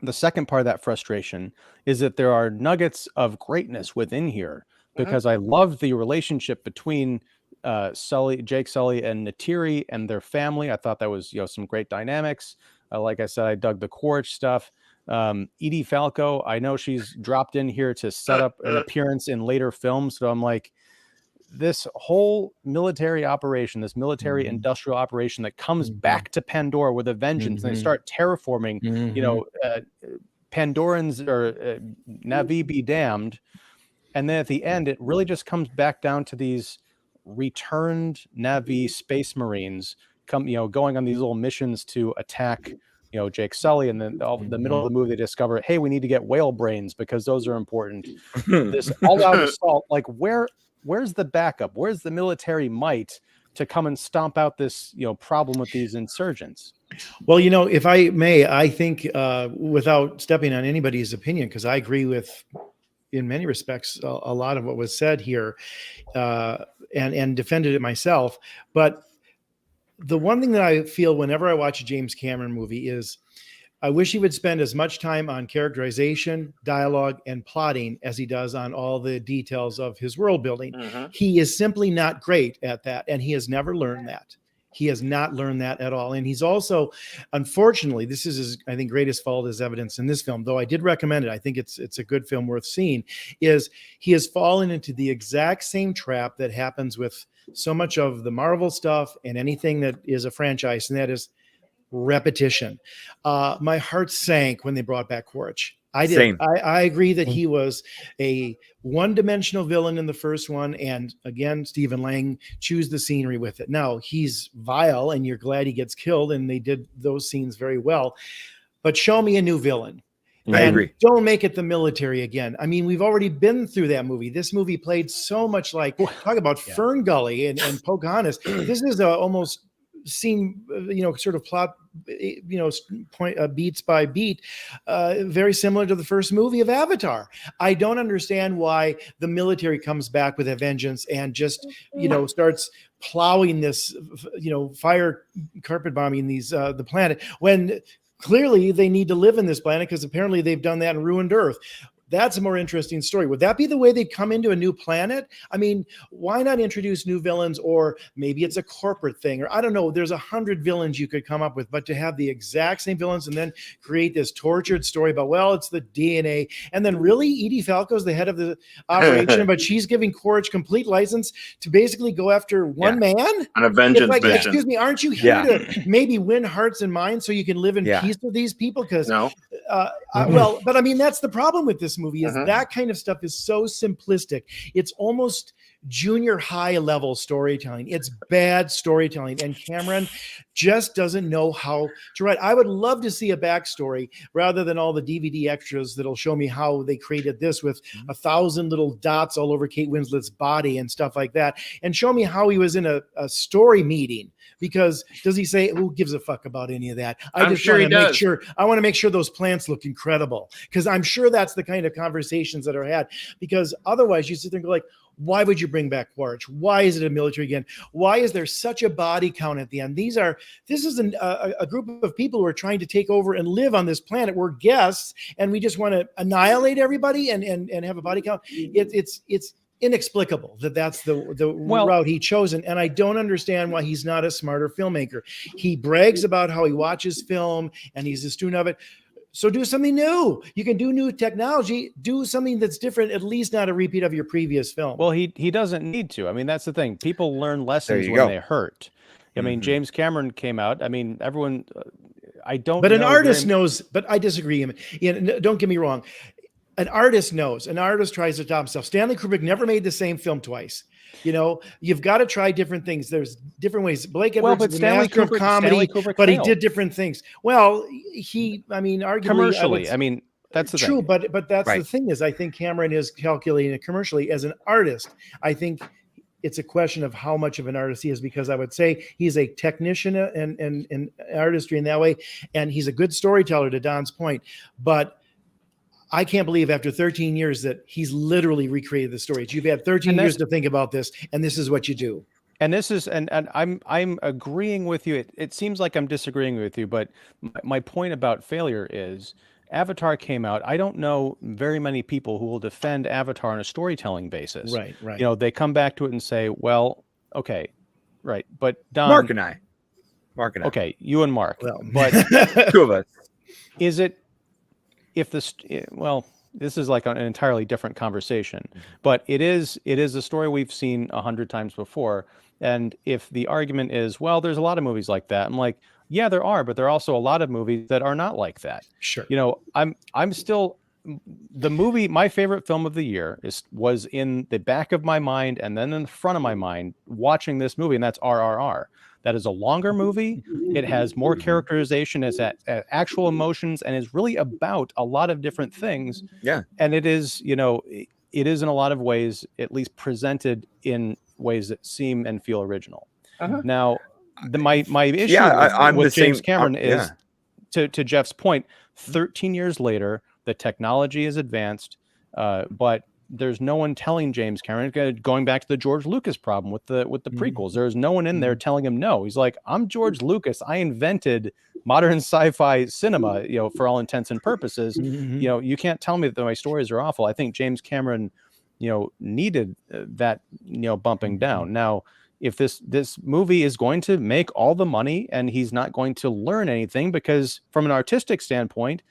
the second part of that frustration is that there are nuggets of greatness within here, because I loved the relationship between Jake Sully and Neytiri and their family. I thought that was, some great dynamics. Like I said, I dug the Quaritch stuff. Edie Falco, I know she's dropped in here to set up an appearance in later films. So I'm like, this whole military operation, this military industrial operation that comes back to Pandora with a vengeance, and they start terraforming, Pandorans or Navi be damned. And then at the end, it really just comes back down to these returned Navi space Marines going on these little missions to attack, Jake Sully. And then the middle of the movie, they discover, hey, we need to get whale brains because those are important. This all-out assault, like where's the backup? Where's the military might to come and stomp out this, problem with these insurgents? Well, if I may, I think without stepping on anybody's opinion, because I agree with, in many respects, a lot of what was said here, and defended it myself. But the one thing that I feel whenever I watch a James Cameron movie is I wish he would spend as much time on characterization, dialogue, and plotting as he does on all the details of his world building. He is simply not great at that, and he has never learned that. He has not learned that at all. And he's also, unfortunately, this is his, I think, greatest fault is evidenced in this film, though I did recommend it. I think it's a good film worth seeing, is he has fallen into the exact same trap that happens with so much of the Marvel stuff and anything that is a franchise, and that is repetition. My heart sank when they brought back Quaritch. I did. Same. I agree that he was a one-dimensional villain in the first one, and again, Stephen Lang chews the scenery with it. Now, he's vile, and you're glad he gets killed, and they did those scenes very well. But show me a new villain. I agree. Don't make it the military again. I mean, we've already been through that movie. This movie played so much like, talk about Fern Gully and Pocahontas. This is almost seem, sort of plot, point beats by beat, very similar to the first movie of Avatar. I don't understand why the military comes back with a vengeance and just, starts plowing this, fire carpet bombing these, the planet, when clearly they need to live in this planet because apparently they've done that and ruined Earth. That's a more interesting story. Would that be the way they come into a new planet? I mean, why not introduce new villains? Or maybe it's a corporate thing, or I don't know. There's 100 villains you could come up with, but to have the exact same villains and then create this tortured story about, well, it's the DNA. And then really Edie Falco's the head of the operation, but she's giving Quaritch complete license to basically go after one man on a vengeance mission. Excuse me, aren't you here to maybe win hearts and minds so you can live in peace with these people? Because but I mean, that's the problem with this movie is that kind of stuff is so simplistic. It's almost junior high level storytelling. It's bad storytelling, and Cameron just doesn't know how to write. I would love to see a backstory rather than all the DVD extras that'll show me how they created this with 1,000 little dots all over Kate Winslet's body and stuff like that, and show me how he was in a story meeting. Because does he say, who gives a fuck about any of that? I want to make sure those plants look incredible, because I'm sure that's the kind of conversations that are had. Because otherwise you sit there and go like, why would you bring back Quaritch? Why is it a military again? Why is there such a body count at the end? This is a group of people who are trying to take over and live on this planet. We're guests, and we just want to annihilate everybody and have a body count. It's inexplicable that's the route he chosen, and I don't understand why he's not a smarter filmmaker. He brags about how he watches film and he's a student of it. So do something new. You can do new technology. Do something that's different, at least not a repeat of your previous film. Well, he doesn't need to. I mean, that's the thing. People learn lessons when they hurt. I mean, James Cameron came out. I mean, everyone. I don't. But an artist knows. But I disagree. Don't get me wrong. An artist knows. An artist tries to top himself. Stanley Kubrick never made the same film twice. You've got to try different things. There's different ways. Blake Edwards is a master of comedy, but he did different things. Well, arguably commercially. That's the true, thing. But that's the thing is, I think Cameron is calculating it commercially. As an artist, I think it's a question of how much of an artist he is, because I would say he's a technician and artistry in that way, and he's a good storyteller, to Don's point. But I can't believe after 13 years that he's literally recreated the story. You've had 13 years to think about this, and this is what you do. And this is, and I'm agreeing with you. It seems like I'm disagreeing with you, but my point about failure is Avatar came out. I don't know very many people who will defend Avatar on a storytelling basis. Right. You know, they come back to it and say, well, okay, right. But Don, Mark and I. Okay, you and Mark. Well, but two of us. Is it, if this, well, this is like an entirely different conversation, but it is a story we've seen 100 times before. And if the argument is, well, there's a lot of movies like that, I'm like, yeah, there are, but there are also a lot of movies that are not like that. Sure. You know, I'm still, the movie, my favorite film of the year was in the back of my mind and then in the front of my mind watching this movie, and that's RRR. That is a longer movie. It has more characterization, it's at actual emotions, and is really about a lot of different things. Yeah. And it is, you know, it is in a lot of ways, at least presented in ways that seem and feel original. Now, my issue with James Cameron is, to Jeff's point, 13 years later, the technology is advanced, but there's no one telling James Cameron, going back to the George Lucas problem with the prequels. There's no one in there telling him no. He's like, I'm George Lucas. I invented modern sci-fi cinema, you know, for all intents and purposes. You know, you can't tell me that my stories are awful. I think James Cameron, you know, needed that, you know, bumping down. Now, if this movie is going to make all the money and he's not going to learn anything, because from an artistic standpoint,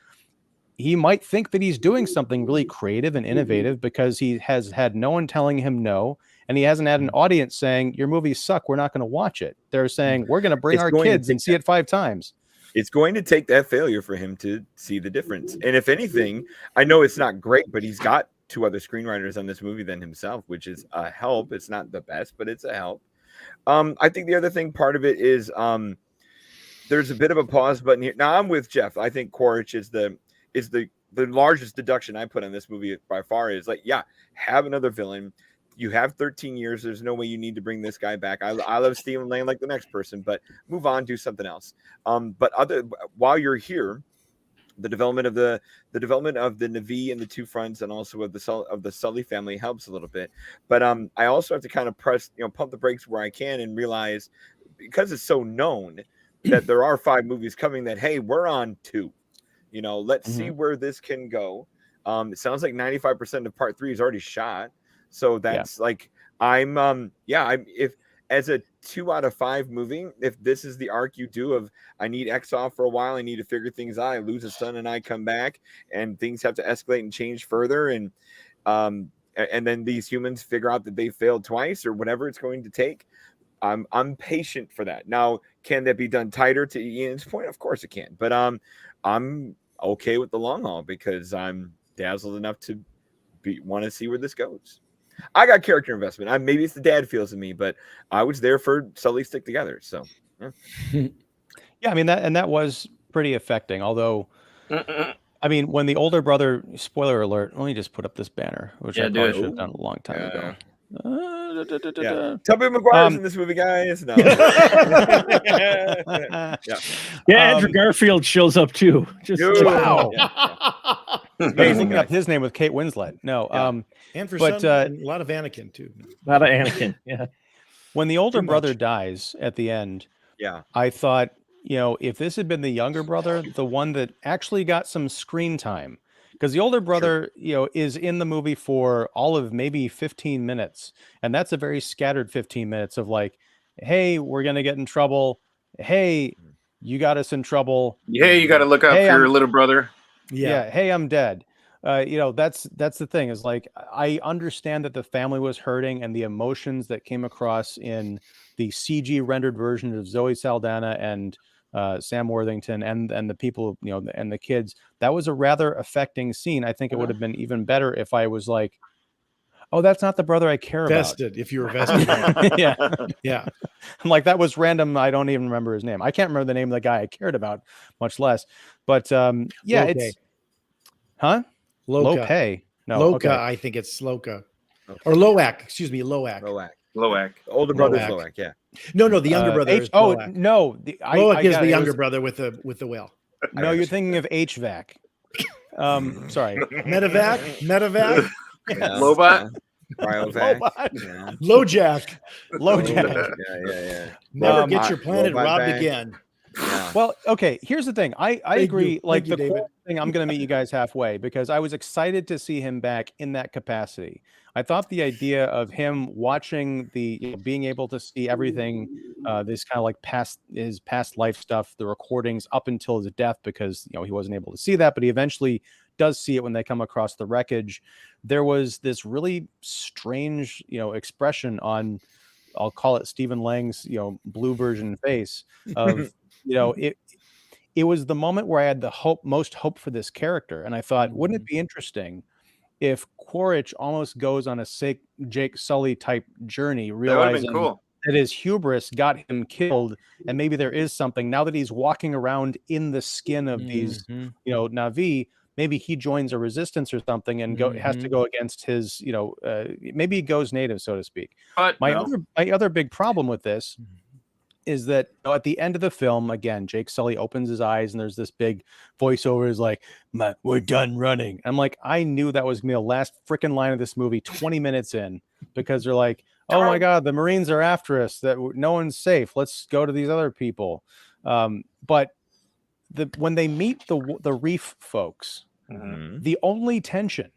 he might think that he's doing something really creative and innovative because he has had no one telling him no, and he hasn't had an audience saying, your movies suck, we're not going to watch it. They're saying, we're going to bring our kids and see it 5 times. It's going to take that failure for him to see the difference. And if anything, I know it's not great, but he's got 2 other screenwriters on this movie than himself, which is a help. It's not the best, but it's a help. I think the other thing, part of it is there's a bit of a pause button here. Now, I'm with Jeff. I think Quaritch is the largest deduction I put on this movie by far. Is like, yeah, have another villain. You have 13 years. There's no way you need to bring this guy back. I love Stephen Lang like the next person, but move on, do something else. But while you're here, the development of the Na'vi and the 2 fronts, and also of the Sully family helps a little bit. But I also have to kind of pump the brakes where I can and realize, because it's so known that there are 5 movies coming, that, hey, we're on 2. You know, let's see where this can go. It sounds like 95% of part 3 is already shot. So that's like, if as a 2 out of 5 movie, if this is the arc you do of, I need X off for a while, I need to figure things out, I lose a son and I come back and things have to escalate and change further. And then these humans figure out that they failed twice or whatever it's going to take. I'm patient for that. Now, can that be done tighter, to Ian's point? Of course it can. But I'm okay with the long haul because I'm dazzled enough to want to see where this goes. I got character investment. Maybe it's the dad feels in me, but I was there for Sully stick together. So, yeah, I mean that was pretty affecting. Although, I mean, when the older brother, spoiler alert, let me just put up this banner, which I probably should have done a long time ago. Tubby McGuire's in this movie, guys. No. Andrew Garfield shows up too. Wow. He's looking up his name with Kate Winslet. No, and for some, a lot of Anakin too. A lot of Anakin. Yeah. When the older brother dies at the end, I thought, you know, if this had been the younger brother, the one that actually got some screen time, because the older brother, you know, is in the movie for all of maybe 15 minutes. And that's a very scattered 15 minutes of like, hey, we're going to get in trouble. Hey, you got us in trouble. Hey, you got to look out for your little brother. Yeah. Hey, I'm dead. You know, that's the thing, is like, I understand that the family was hurting and the emotions that came across in the CG rendered version of Zoe Saldana and Sam Worthington and the people, you know, and the kids. That was a rather affecting scene. I think it would have been even better if I was like, oh, that's not the brother I care vested, about. If you were vested. Yeah. I'm like, that was random. I don't even remember his name. I can't remember the name of the guy I cared about, much less. But yeah, Lope. it's Lope. No, Loka, I think it's Loka. Or Loak, excuse me, Loak. Loak. Older brother's Loak, yeah. No, the younger brother is Loak. No, Loak is the younger brother with the whale. No, you're thinking of HVAC. Sorry. Medevac, Lobot? Cryovac. Lobot. Yeah. LoJack. LoJack. Yeah. Never Robot- get your planet robot robbed bag. again. Yeah. Well, okay, here's the thing. I Thank agree. you. Like Thank you, the David. core thing, I'm going to meet you guys halfway because I was excited to see him back in that capacity. I thought the idea of him watching being able to see everything, this kind of like his past life stuff, the recordings up until his death, because he wasn't able to see that, but he eventually does see it when they come across the wreckage. There was this really strange, expression on, I'll call it Stephen Lang's, blue version face of, it was the moment where I had the most hope for this character. And I thought, wouldn't it be interesting if Quaritch almost goes on a Jake Sully type journey, realizing cool. that his hubris got him killed, and maybe there is something now that he's walking around in the skin of these, Na'vi. Maybe he joins a resistance or something and has to go against his, maybe he goes native, so to speak. But My other big problem with this is that at the end of the film, again, Jake Sully opens his eyes and there's this big voiceover is like, we're done running. I'm like, I knew that was gonna be the last freaking line of this movie 20 minutes in, because they're like, oh my God, the Marines are after us, that no one's safe. Let's go to these other people. But when they meet the reef folks, the only tension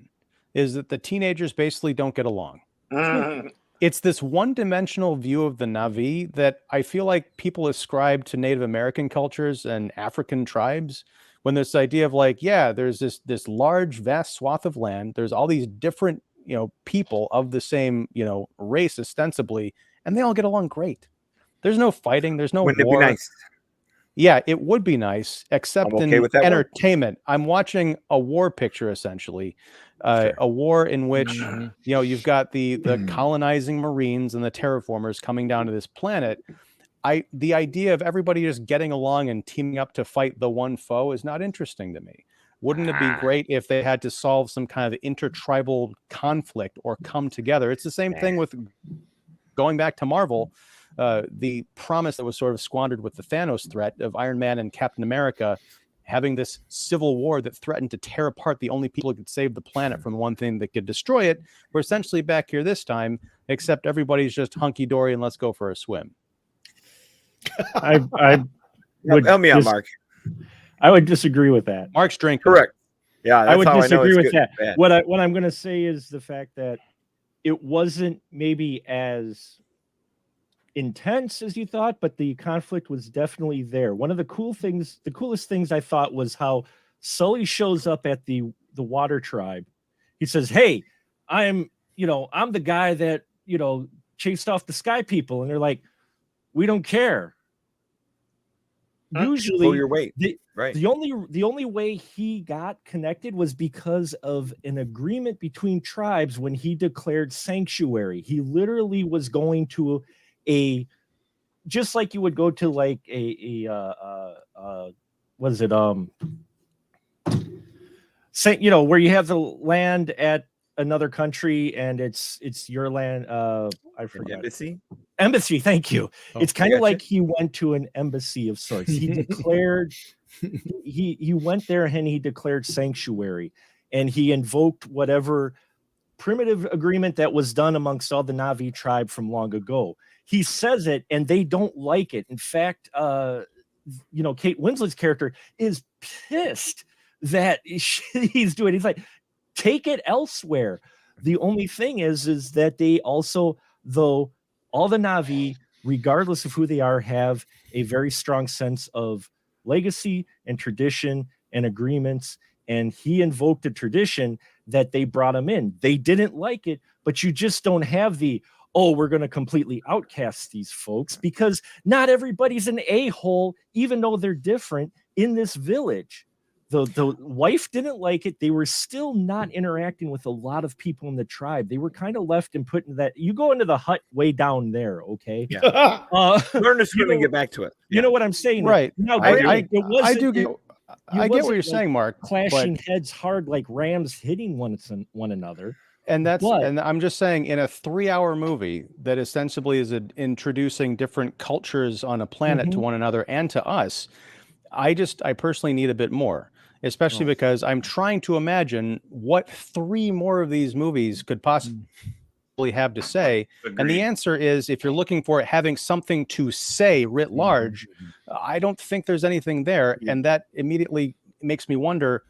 is that the teenagers basically don't get along. It's this one-dimensional view of the Na'vi that I feel like people ascribe to Native American cultures and African tribes, when there's this idea of like, yeah, there's this large, vast swath of land. There's all these different, people of the same, race ostensibly, and they all get along great. There's no fighting. There's no Wouldn't war. it be nice? Yeah, it would be nice, except I'm okay in with that one. entertainment. I'm watching a war picture, essentially, a war in which you've got the colonizing Marines and the terraformers coming down to this planet. The idea of everybody just getting along and teaming up to fight the one foe is not interesting to me. Wouldn't it be great if they had to solve some kind of intertribal conflict or come together? It's the same thing with going back to Marvel. The promise that was sort of squandered with the Thanos threat of Iron Man and Captain America having this civil war that threatened to tear apart the only people who could save the planet from one thing that could destroy it. We're essentially back here this time, except everybody's just hunky-dory and let's go for a swim. Help me out, Mark. I would disagree with that. Mark's drinking. Correct. Yeah, that's I would how disagree I know with it's good, that. bad. What I'm going to say is the fact that it wasn't maybe as intense as you thought, but the conflict was definitely there. One of the coolest things I thought was how Sully shows up at the water tribe. He says, "Hey, I'm the guy that, chased off the sky people." And they're like, "We don't care." Usually Pull your weight. Right. the only way he got connected was because of an agreement between tribes when he declared sanctuary. He literally was going to just like you would go to like what is it? Where you have the land at another country and it's your land. I forget. Embassy. Thank you. It's kind of like he went to an embassy of sorts. He declared he went there and he declared sanctuary, and he invoked whatever primitive agreement that was done amongst all the Na'vi tribe from long ago. He says it and they don't like it. In fact, Kate Winslet's character is pissed that he's doing it. He's like, take it elsewhere. The only thing is that they also, though all the Na'vi, regardless of who they are, have a very strong sense of legacy and tradition and agreements. And he invoked a tradition that they brought him in. They didn't like it, but you just don't have we're going to completely outcast these folks, because not everybody's an a-hole, even though they're different in this village. The wife didn't like it. They were still not interacting with a lot of people in the tribe. They were kind of left and put in that. You go into the hut way down there, okay? Yeah. Learn to swim and get back to it. You know what I'm saying? Right. Now, I get what you're saying, Mark. Clashing heads hard like rams hitting one another. And I'm just saying, in a 3-hour movie that ostensibly is introducing different cultures on a planet to one another and to us, I personally need a bit more. especially because I'm trying to imagine what 3 more of these movies could possibly have to say. And the Agreed. answer is, if you're looking for having something to say writ large, I don't think there's anything there. And that immediately makes me wonder,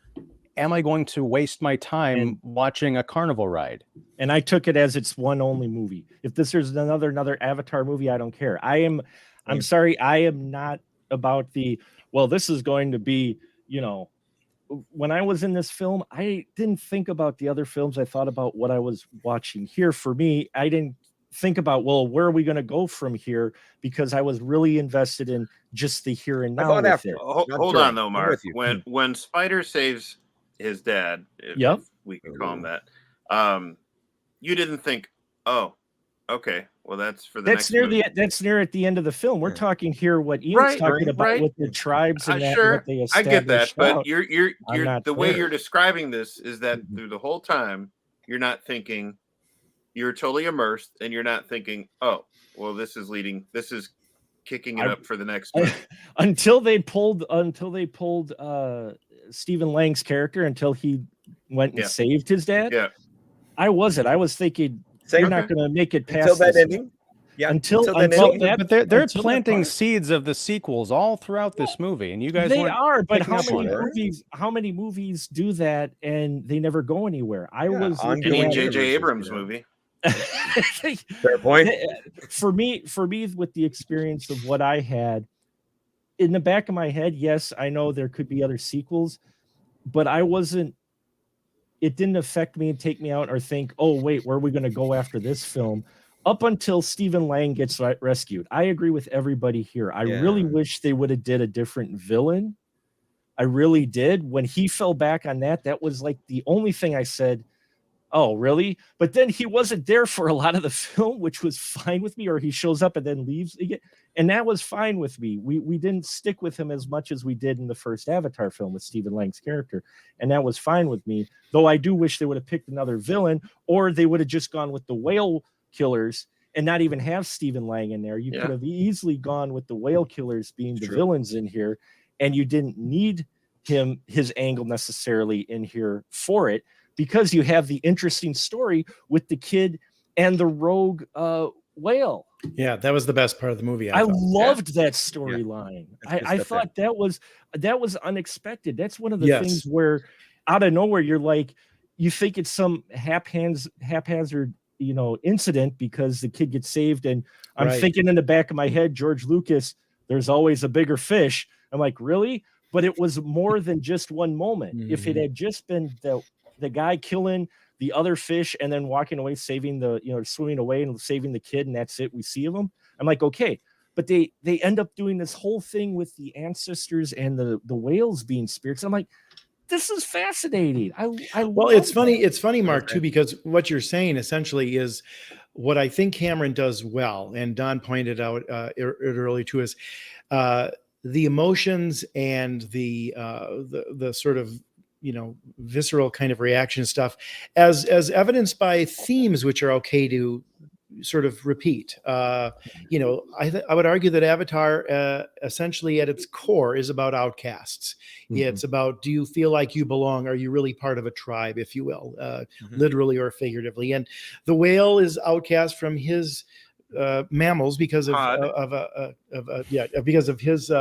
am I going to waste my time watching a carnival ride? And I took it as it's one only movie. If this is another Avatar movie, I don't care. I'm sorry, I am not about this is going to be, when I was in this film, I didn't think about the other films. I thought about what I was watching here. For me, I didn't think about, where are we going to go from here? Because I was really invested in just the here and now. Hold on though, Mark. When Spider saves his dad, if we can call him that, you didn't think, oh, okay, well that's for the next movie. That's near at the end of the film. We're talking here what Ian's talking about with the tribes and what they established. I get that, but out. you're the way you're describing this is that through the whole time you're not thinking, you're totally immersed, and you're not thinking, oh, well, this is kicking it up for the next movie. until they pulled Stephen Lang's character, until he went and saved his dad. Yeah, I was thinking you're not going to make it past until that ending. Yeah, but they're planting seeds of the sequels all throughout this movie, and you guys but how many movies do that and they never go anywhere? Any J.J. Abrams movie. Fair point. For me, with the experience of what I had in the back of my head, yes, I know there could be other sequels, but it didn't affect me and take me out or think, oh wait, where are we going to go after this film? Up until Stephen Lang gets rescued. I agree with everybody here. I really wish they would have did a different villain. I really did. When he fell back on that was like the only thing I said, oh, really? But then he wasn't there for a lot of the film, which was fine with me, or he shows up and then leaves. And that was fine with me. We didn't stick with him as much as we did in the first Avatar film with Stephen Lang's character. And that was fine with me. Though I do wish they would have picked another villain, or they would have just gone with the whale killers and not even have Stephen Lang in there. You could have easily gone with the whale killers being the villains in here, and you didn't need his angle necessarily in here for it, because you have the interesting story with the kid and the rogue whale. Yeah, that was the best part of the movie. I loved that storyline. I thought that was unexpected. That's one of the things where out of nowhere you're like, you think it's some haphazard incident because the kid gets saved, and I'm thinking in the back of my head, George Lucas, there's always a bigger fish. I'm like, really? But it was more than just one moment. If it had just been the guy killing the other fish and then walking away, saving swimming away and saving the kid, and that's it, we see them, I'm like, okay. But they end up doing this whole thing with the ancestors and the whales being spirits. I'm like, this is fascinating. It's funny, Mark, too, because what you're saying essentially is what I think Cameron does well, and Don pointed out earlier too, is the emotions and the sort of visceral kind of reaction stuff, as evidenced by themes which are okay to sort of repeat. I would argue that Avatar essentially at its core is about outcasts. It's about, do you feel like you belong? Are you really part of a tribe, if you will, literally or figuratively? And the whale is outcast from his mammals because because of his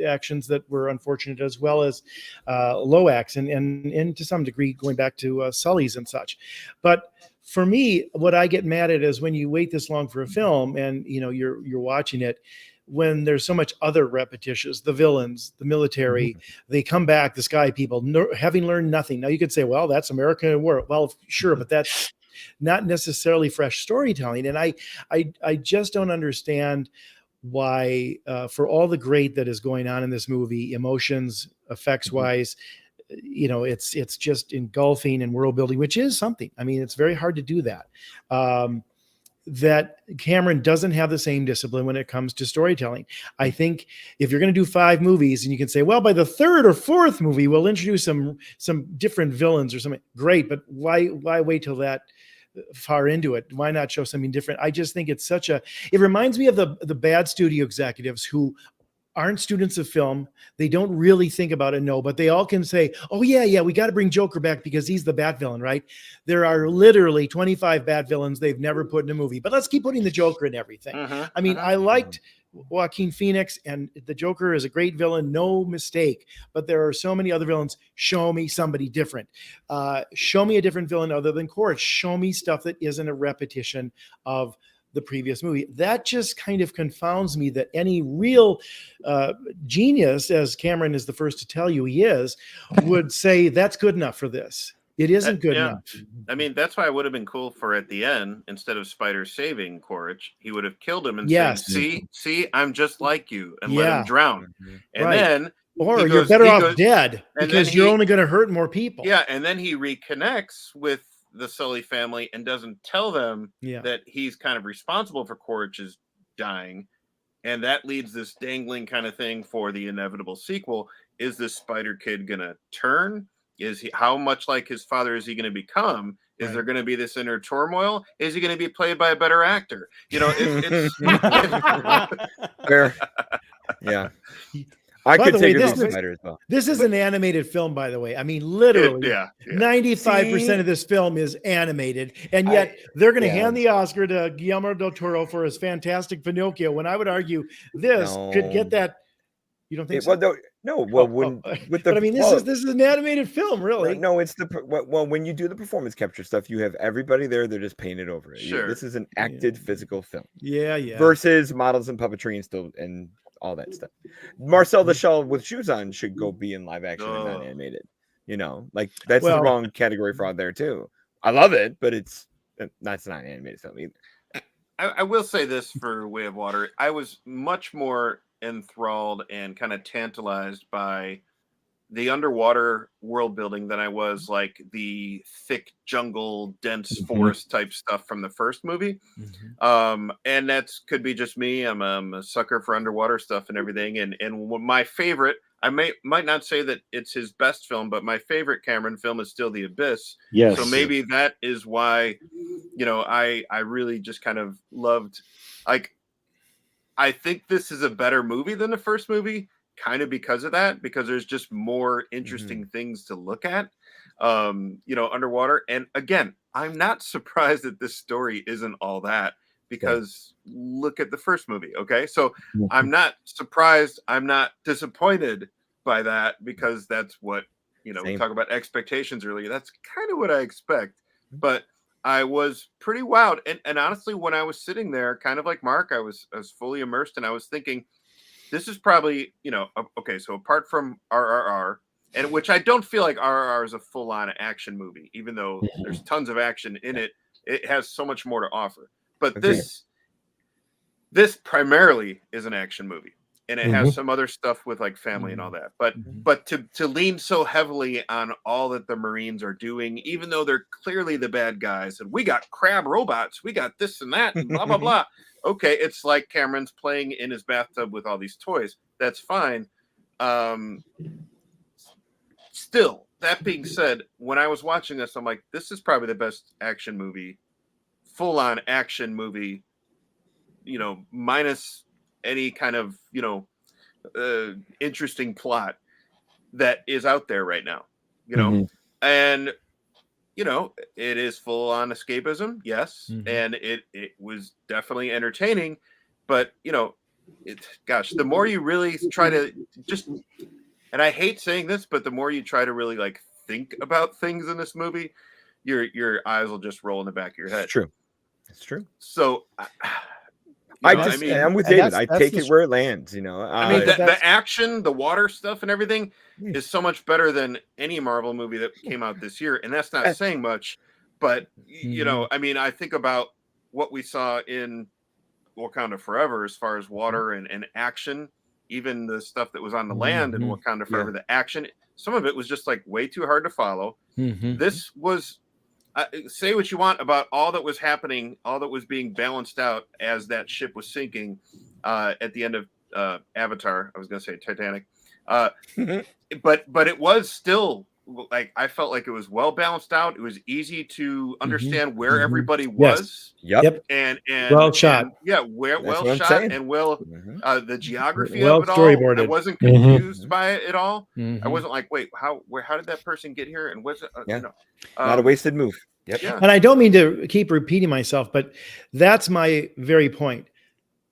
actions that were unfortunate, as well as Loax and to some degree going back to Sully's and such. But for me, what I get mad at is when you wait this long for a film and you're watching it, when there's so much other repetitious, the villains, the military, they come back, the sky people, having learned nothing. Now you could say, well, that's American war. Well, sure, but that's not necessarily fresh storytelling. And I just don't understand why, for all the great that is going on in this movie, emotions, effects wise, it's just engulfing and world building, which is something. I mean, it's very hard to do that. That Cameron doesn't have the same discipline when it comes to storytelling. I think if you're going to do 5 movies and you can say, well, by the 3rd or 4th movie, we'll introduce some different villains or something. Great. But why wait till that far into it? Why not show something different? I just think it's it reminds me of the bad studio executives who aren't students of film. They don't really think about it, no, but they all can say, oh yeah, we got to bring Joker back because he's the Bat villain, right? There are literally 25 Bat villains they've never put in a movie, but let's keep putting the Joker in everything. I mean, I liked Joaquin Phoenix, and the Joker is a great villain, no mistake, but there are so many other villains. Show me somebody different. Show me a different villain other than Quaritch. Show me stuff that isn't a repetition of the previous movie. That just kind of confounds me that any real genius, as Cameron is the first to tell you he is, would say that's good enough for this. It isn't good enough. I mean, that's why it would have been cool for at the end, instead of Spider saving Quaritch, he would have killed him and said, see, I'm just like you, and let him drown. And then or you're better off dead because you're only going to hurt more people. Yeah, and then he reconnects with the Sully family and doesn't tell them that he's kind of responsible for Quaritch's dying. And that leads this dangling kind of thing for the inevitable sequel. Is this Spider Kid going to turn? Is he, how much like his father is he going to become? Is there going to be this inner turmoil? Is he going to be played by a better actor? You know, it's fair. Yeah. I could take it as Spider as well. This is an animated film, by the way. I mean, literally, 95% of this film is animated, and yet they're going to hand the Oscar to Guillermo del Toro for his fantastic Pinocchio. When I would argue this could get that. You don't think so? Well, no. Well, with the, but I mean, this is an animated film, really. No, it's when you do the performance capture stuff, you have everybody there. They're just painted over it. Sure. This is an acted physical film. Yeah. Versus models and puppetry and all that stuff. Marcel the Shell with shoes on should go be in live action and not animated. You know, like that's the wrong category for out there too. I love it, but that's not an animated film either. I will say this for Way of Water. I was much more enthralled and kind of tantalized by the underwater world building than I was like the thick jungle, dense forest type stuff from the first movie. And that's could be just me. I'm a sucker for underwater stuff and everything. And my favorite, I might not say that it's his best film, but my favorite Cameron film is still The Abyss. Yes. So maybe that is why, you know, I really just kind of loved, like, I think this is a better movie than the first movie, kind of because of that, because there's just more interesting things to look at, you know, underwater. And again, I'm not surprised that this story isn't all that, because look at the first movie. Okay. So I'm not surprised. I'm not disappointed by that, because that's what, you know, we talk about expectations earlier. That's kind of what I expect, but I was pretty wowed. And honestly, when I was sitting there, kind of like Mark, I was fully immersed, and I was thinking, this is probably, you know, okay, so apart from RRR, and which I don't feel like RRR is a full-on action movie, even though there's tons of action in it, it has so much more to offer. But this primarily is an action movie, and it has some other stuff with like family and all that. But to lean so heavily on all that the Marines are doing, even though they're clearly the bad guys, and we got crab robots, we got this and that, and blah blah blah. Okay, it's like Cameron's playing in his bathtub with all these toys. That's fine. Still, that being said, when I was watching this, I'm like, this is probably the best action movie, full-on action movie, you know, minus any kind of, you know, interesting plot that is out there right now, you know. And you know, it is full on escapism, yes, and it was definitely entertaining, but you know, gosh, the more you really try to just, and I hate saying this, but the more you try to really like think about things in this movie, your eyes will just roll in the back of your head. It's true. So I mean, I'm with David. I take it where it lands, you know. I mean, the action, the water stuff and everything is so much better than any Marvel movie that came out this year. And that's not saying much, but, you know, I mean, I think about what we saw in Wakanda Forever as far as water and action, even the stuff that was on the land in Wakanda Forever, the action, some of it was just like way too hard to follow. This was... say what you want about all that was happening, all that was being balanced out as that ship was sinking at the end of Avatar. I was going to say Titanic, but it was still like I felt like it was well balanced out. It was easy to understand where Mhm. everybody Yes. was. Yep. And Well shot. and, yeah, That's well what I'm shot saying. and well Mhm. the geography Well of it all. I storyboarded. wasn't Mhm. confused by it at all. I Mhm. wasn't like, wait, how did that person get here? And was it Yeah. you know, Not a wasted move. Yep. Yeah. And I don't mean to keep repeating myself, but that's my very point.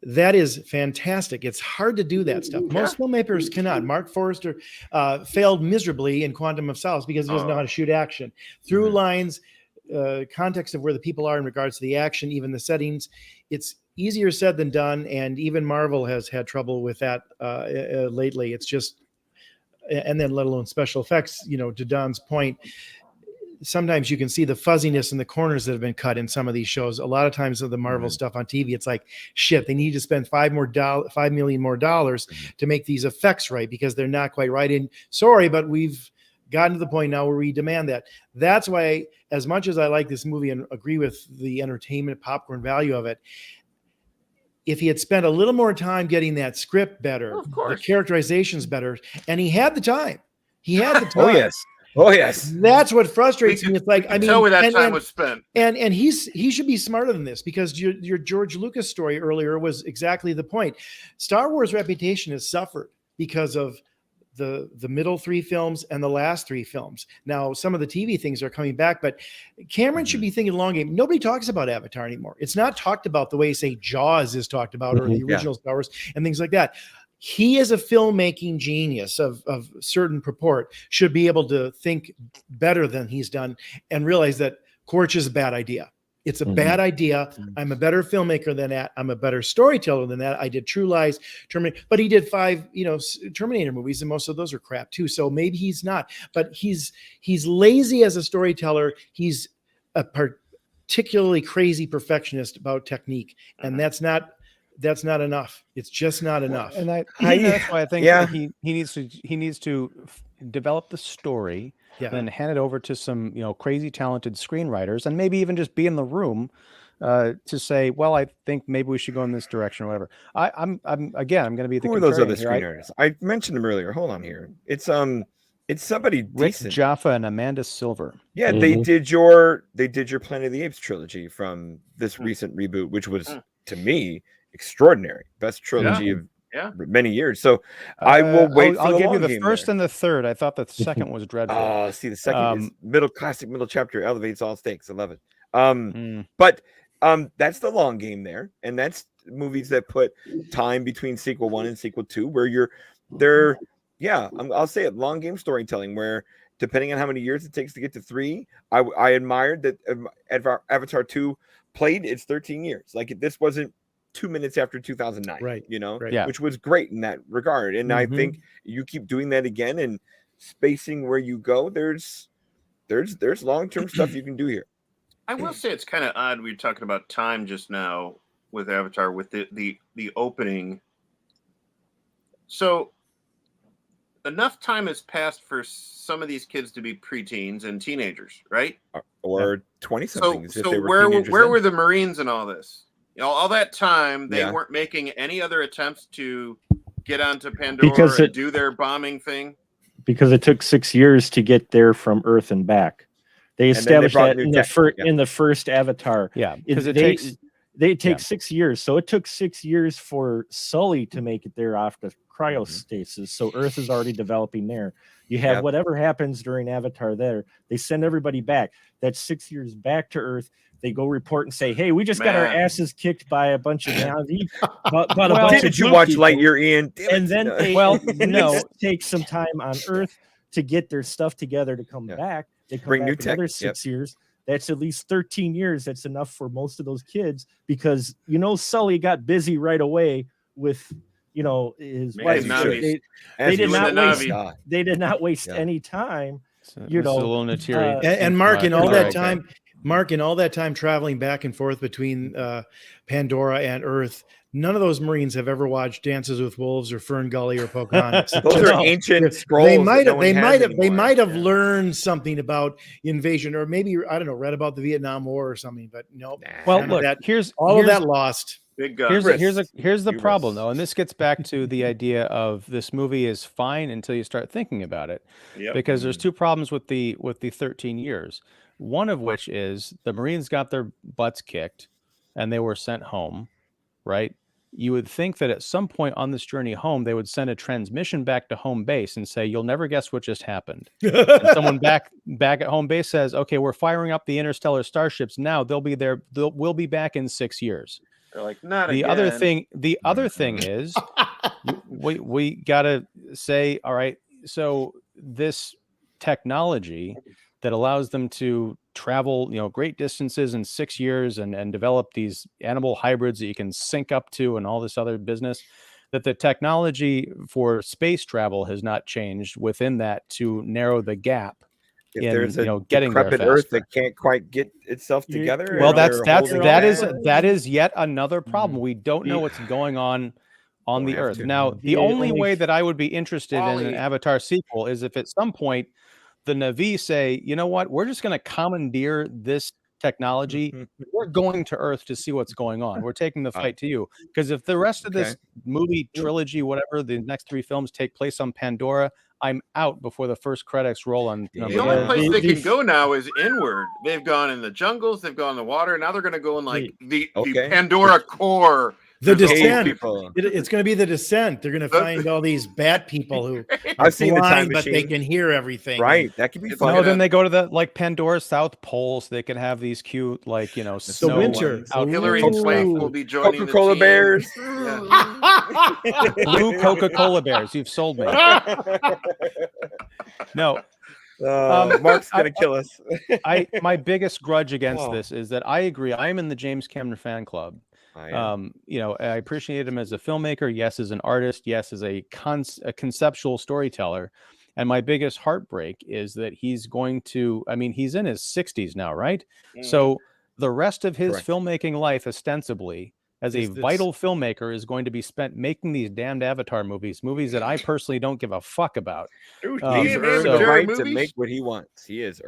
That is fantastic. It's hard to do that stuff. Most filmmakers cannot. Mark Forrester failed miserably in Quantum of Solace because he doesn't know how to shoot action. Through lines, context of where the people are in regards to the action, even the settings. It's easier said than done. And even Marvel has had trouble with that lately. It's just, and then let alone special effects, to Don's point, sometimes you can see the fuzziness in the corners that have been cut in some of these shows. A lot of times of the Marvel stuff on TV, it's like, shit, they need to spend $5 million more to make these effects right because they're not quite right. And sorry, but we've gotten to the point now where we demand that. That's why, as much as I like this movie and agree with the entertainment popcorn value of it, if he had spent a little more time getting that script better, the characterizations better, and he had the time. He had the time. Oh yes. Oh yes. That's what frustrates me. It's like, I mean, tell where that time was spent. And he should be smarter than this because your George Lucas story earlier was exactly the point. Star Wars reputation has suffered because of the middle three films and the last three films. Now, some of the TV things are coming back, but Cameron should be thinking long game. Nobody talks about Avatar anymore. It's not talked about the way, say, Jaws is talked about or the original Star Wars and things like that. He, as a filmmaking genius of certain purport, should be able to think better than he's done and realize that Quaritch is a bad idea. It's a bad idea. I'm a better filmmaker than that. I'm a better storyteller than that. I did True Lies, Terminator, but he did 5, Terminator movies, and most of those are crap too. So maybe he's not, but he's lazy as a storyteller. He's a particularly crazy perfectionist about technique, and that's not enough. It's just not enough. And that's why I think that he needs to develop the story, then hand it over to some crazy talented screenwriters, and maybe even just be in the room to say, well, I think maybe we should go in this direction or whatever. I'm going to be the Who are those other here. screenwriters? I mentioned them earlier. Hold on here. It's somebody Rick decent. Jaffa and Amanda Silver. Yeah, they did your Planet of the Apes trilogy from this recent reboot, which was to me extraordinary, best trilogy of many years. So I will wait. I'll give you the game first there. and the third. I thought the second was dreadful. Oh, see, the second is middle chapter elevates all stakes. I love it. But that's the long game there, and that's movies that put time between sequel 1 and sequel 2, where I'll say it, long game storytelling, where depending on how many years it takes to get to 3, I admired that Avatar 2 played its 13 years. Like this wasn't 2 minutes after 2009, right? Which was great in that regard. And I think you keep doing that again and spacing where you go. There's long-term stuff you can do here. I will say it's kind of odd. We were talking about time just now with Avatar, with the opening. So enough time has passed for some of these kids to be preteens and teenagers, right? Or 20-somethings. So where were the Marines in all this? All that time, they weren't making any other attempts to get onto Pandora and do their bombing thing? Because it took 6 years to get there from Earth and back. They established that in the first Avatar. Yeah, because it takes 6 years. So it took 6 years for Sully to make it there after cryostasis. So Earth is already developing there. You have whatever happens during Avatar there. They send everybody back. That's 6 years back to Earth. They go report and say, "Hey, we just got our asses kicked by a bunch of Navi." Did you watch Lightyear, Ian? And then they take some time on Earth to get their stuff together to come back. They come bring back new tech. Another 6 years. That's at least 13 years. That's enough for most of those kids because Sully got busy right away with his wife. They did not waste any time. A little Neytiri. And Mark, in all that time. Mark, in all that time traveling back and forth between Pandora and Earth, none of those Marines have ever watched Dances with Wolves or Fern Gully or Pocahontas. Those are ancient scrolls. They might have learned something about invasion, or maybe read about the Vietnam War or something. But no. Well, look, here's that lost. Big guns. Here's the Big problem risks. though, and this gets back to the idea of this movie is fine until you start thinking about it. Yep. Because there's two problems with the 13 years. One of which is the Marines got their butts kicked and they were sent home, right? You would think that at some point on this journey home, they would send a transmission back to home base and say, "You'll never guess what just happened." And someone back at home base says, "Okay, we're firing up the interstellar starships now. They'll be there. We'll be back in 6 years." They're like, not The again. other thing is we gotta say, all right, so this technology that allows them to travel, great distances in 6 years and develop these animal hybrids that you can sync up to and all this other business, that the technology for space travel has not changed within that to narrow the gap. If in, there's a getting there decrepit Earth faster. that can't quite get itself together. Well, and they're holding that back, is yet another problem. We don't know what's going on Don't the have Earth. to. Now, the only way that I would be interested in an Wally. Avatar sequel is if at some point the Na'vi say, you know what, we're just going to commandeer this technology. We're going to Earth to see what's going on. We're taking the fight to you. Because if the rest of this movie trilogy, whatever, the next 3 films take place on Pandora, I'm out before the first credits roll on. The only place they can go now is inward. They've gone in the jungles, they've gone in the water. Now they're going to go in like the Pandora core. The There's a whole Descent. people. It's going to be the Descent. They're going to find all these bat people who are I've seen the time blind, but they machine. can hear everything. Right, that could be fun. No, then they go to the Pandora's South Pole, so they can have these cute, snow winter. outfits. Hillary Swank will be joining Coca-Cola the team. bears. Yeah. Blue Coca-Cola bears. You've sold me. No, Mark's gonna kill us. my biggest grudge against Oh. this is that I agree. I'm in the James Cameron fan club. I appreciate him as a filmmaker. Yes, as an artist. Yes, as a conceptual storyteller. And my biggest heartbreak is that he's going to. I mean, he's in his 60s now, right? So the rest of his filmmaking life, ostensibly, as a vital filmmaker, is going to be spent making these damned Avatar movies that I personally don't give a fuck about. Dude, He's damn earned the Avatar right to movies? make what he wants. He is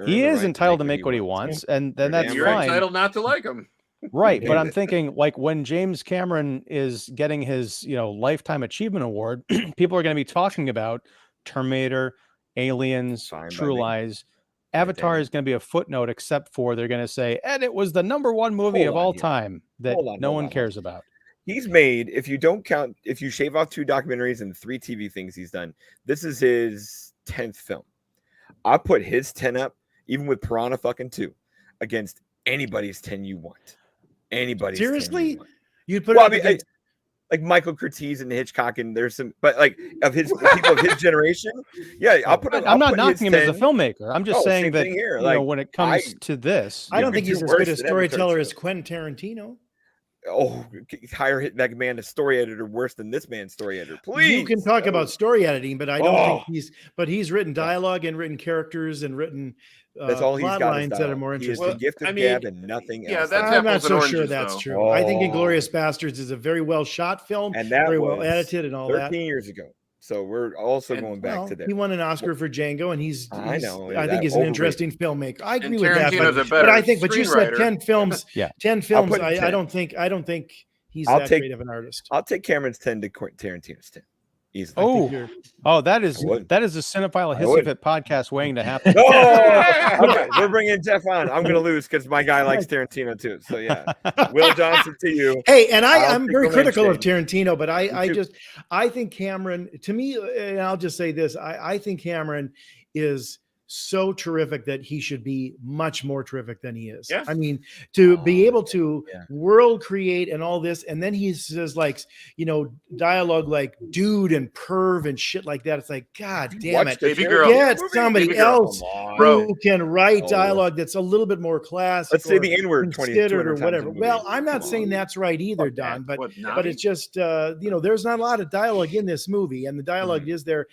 entitled to make what he wants, and then that's You're fine. entitled not to like them. Right, but I'm thinking when James Cameron is getting his lifetime achievement award, people are going to be talking about Terminator, Aliens, True Lies. Avatar is going to be a footnote, except for they're going to say, and it was the #1 movie of all time that no one cares about. He's made, if you shave off 2 documentaries and 3 TV things he's done, this is his 10th film. I put his 10 up, even with Piranha fucking 2, against anybody's 10 you want. Anybody's 10 Seriously? you want. You'd put Well, like Michael Curtiz and Hitchcock, and there's some, but like of his people of his generation, I'm not knocking him as a filmmaker. I'm just saying that here, when it comes to this, I don't think he's as good a than storyteller Avatar as Quentin Tarantino. Oh, hire that man a story editor worse than this man's story editor. Please. You can talk about story editing, but I don't think he's written dialogue and written characters and written that's all he's plot got lines that are more interesting. He is the gift of gab and nothing else. That's I'm not apples and so oranges, sure that's though. true. I think Inglourious Bastards is a very well shot film, and that very was well edited and all 13 years ago. So we're also going back to that. He won an Oscar for Django, and I know. I think he's an interesting filmmaker. I agree And with that, Tarantino's a but better I think, but you said screenwriter. 10 films. 10 films. I don't think he's that great of an artist. I'll take Cameron's 10 to Tarantino's 10. Easily. That is a Cinephile Hissy Fit podcast waiting to happen. Okay, we're bringing Jeff on. I'm going to lose because my guy likes Tarantino too. So yeah, Will Johnson to you. Hey, and I'm very critical of Tarantino, but I think Cameron, to me, and I'll just say this, I think Cameron is so terrific that he should be much more terrific than he is. Yes. I mean, to be able to world create and all this, and then he says dialogue like dude and perv and shit like that. It's like, God damn it. Baby Girl. Get somebody else Bro. who can write dialogue that's a little bit more classic. Let's say the N-word 20 or whatever. Well, I'm not saying that's right either, Don, but it's just there's not a lot of dialogue in this movie, and the dialogue is there.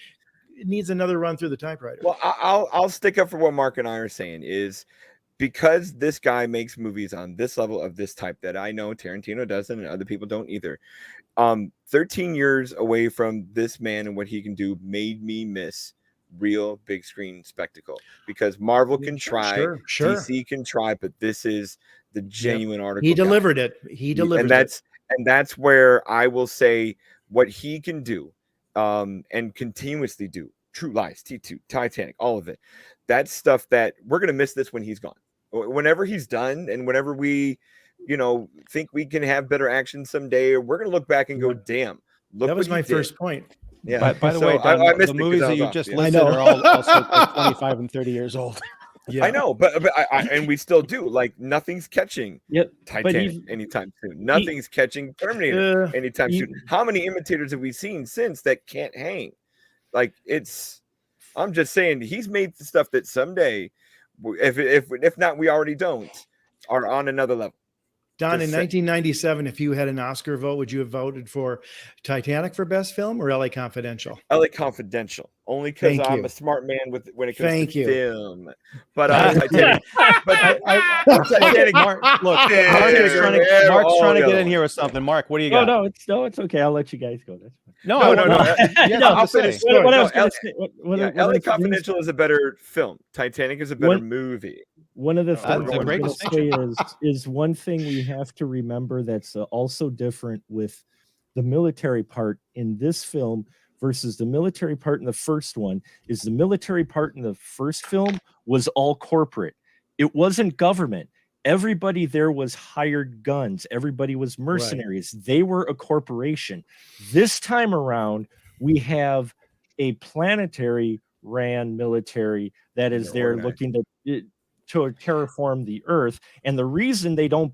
It needs another run through the typewriter. Well, I'll stick up for what Mark and I are saying is because this guy makes movies on this level of this type that I know Tarantino doesn't and other people don't either. 13 years away from this man and what he can do made me miss real big screen spectacle because Marvel can try, DC can try, but this is the genuine article. He delivered it. And And that's where I will say what he can do, and continuously do. True Lies, T2, Titanic, all of it. That's stuff that we're gonna miss this when he's gone. Whenever he's done, and whenever we, think we can have better action someday, we're gonna look back and go, "Damn, look!" That was what he my did. first point. Yeah. By the So way, Don, I missed the it 'cause movies I that was you off. just Yeah. listed are all also like 25 and 30 years old. I know, but and we still do. Like, nothing's catching Yep. Titanic anytime soon. Nothing's catching Terminator anytime soon. How many imitators have we seen since that can't hang? Like, I'm just saying, he's made the stuff that someday, if not, we already don't, are on another level. Don, Just in say- 1997, if you had an Oscar vote, would you have voted for Titanic for Best Film or LA Confidential? LA Confidential, only because Thank I'm you. a smart man when it comes Thank to you. film. But Titanic, Titanic, Mark, look, Mark is trying to, Mark's trying to get in here with something. Mark, what do you got? No, it's okay. I'll let you guys go. That's fine. No, I'll finish. What I was No, going to say. LA Confidential is a better film. Titanic is a better movie. One of the That's things a I'm great going to say is one thing we have to remember that's also different with the military part in this film versus the military part in the first one is the military part in the first film was all corporate. It wasn't government. Everybody there was hired guns. Everybody was mercenaries. Right. They were a corporation. This time around, we have a planetary ran military that is there looking to terraform the earth. And the reason they don't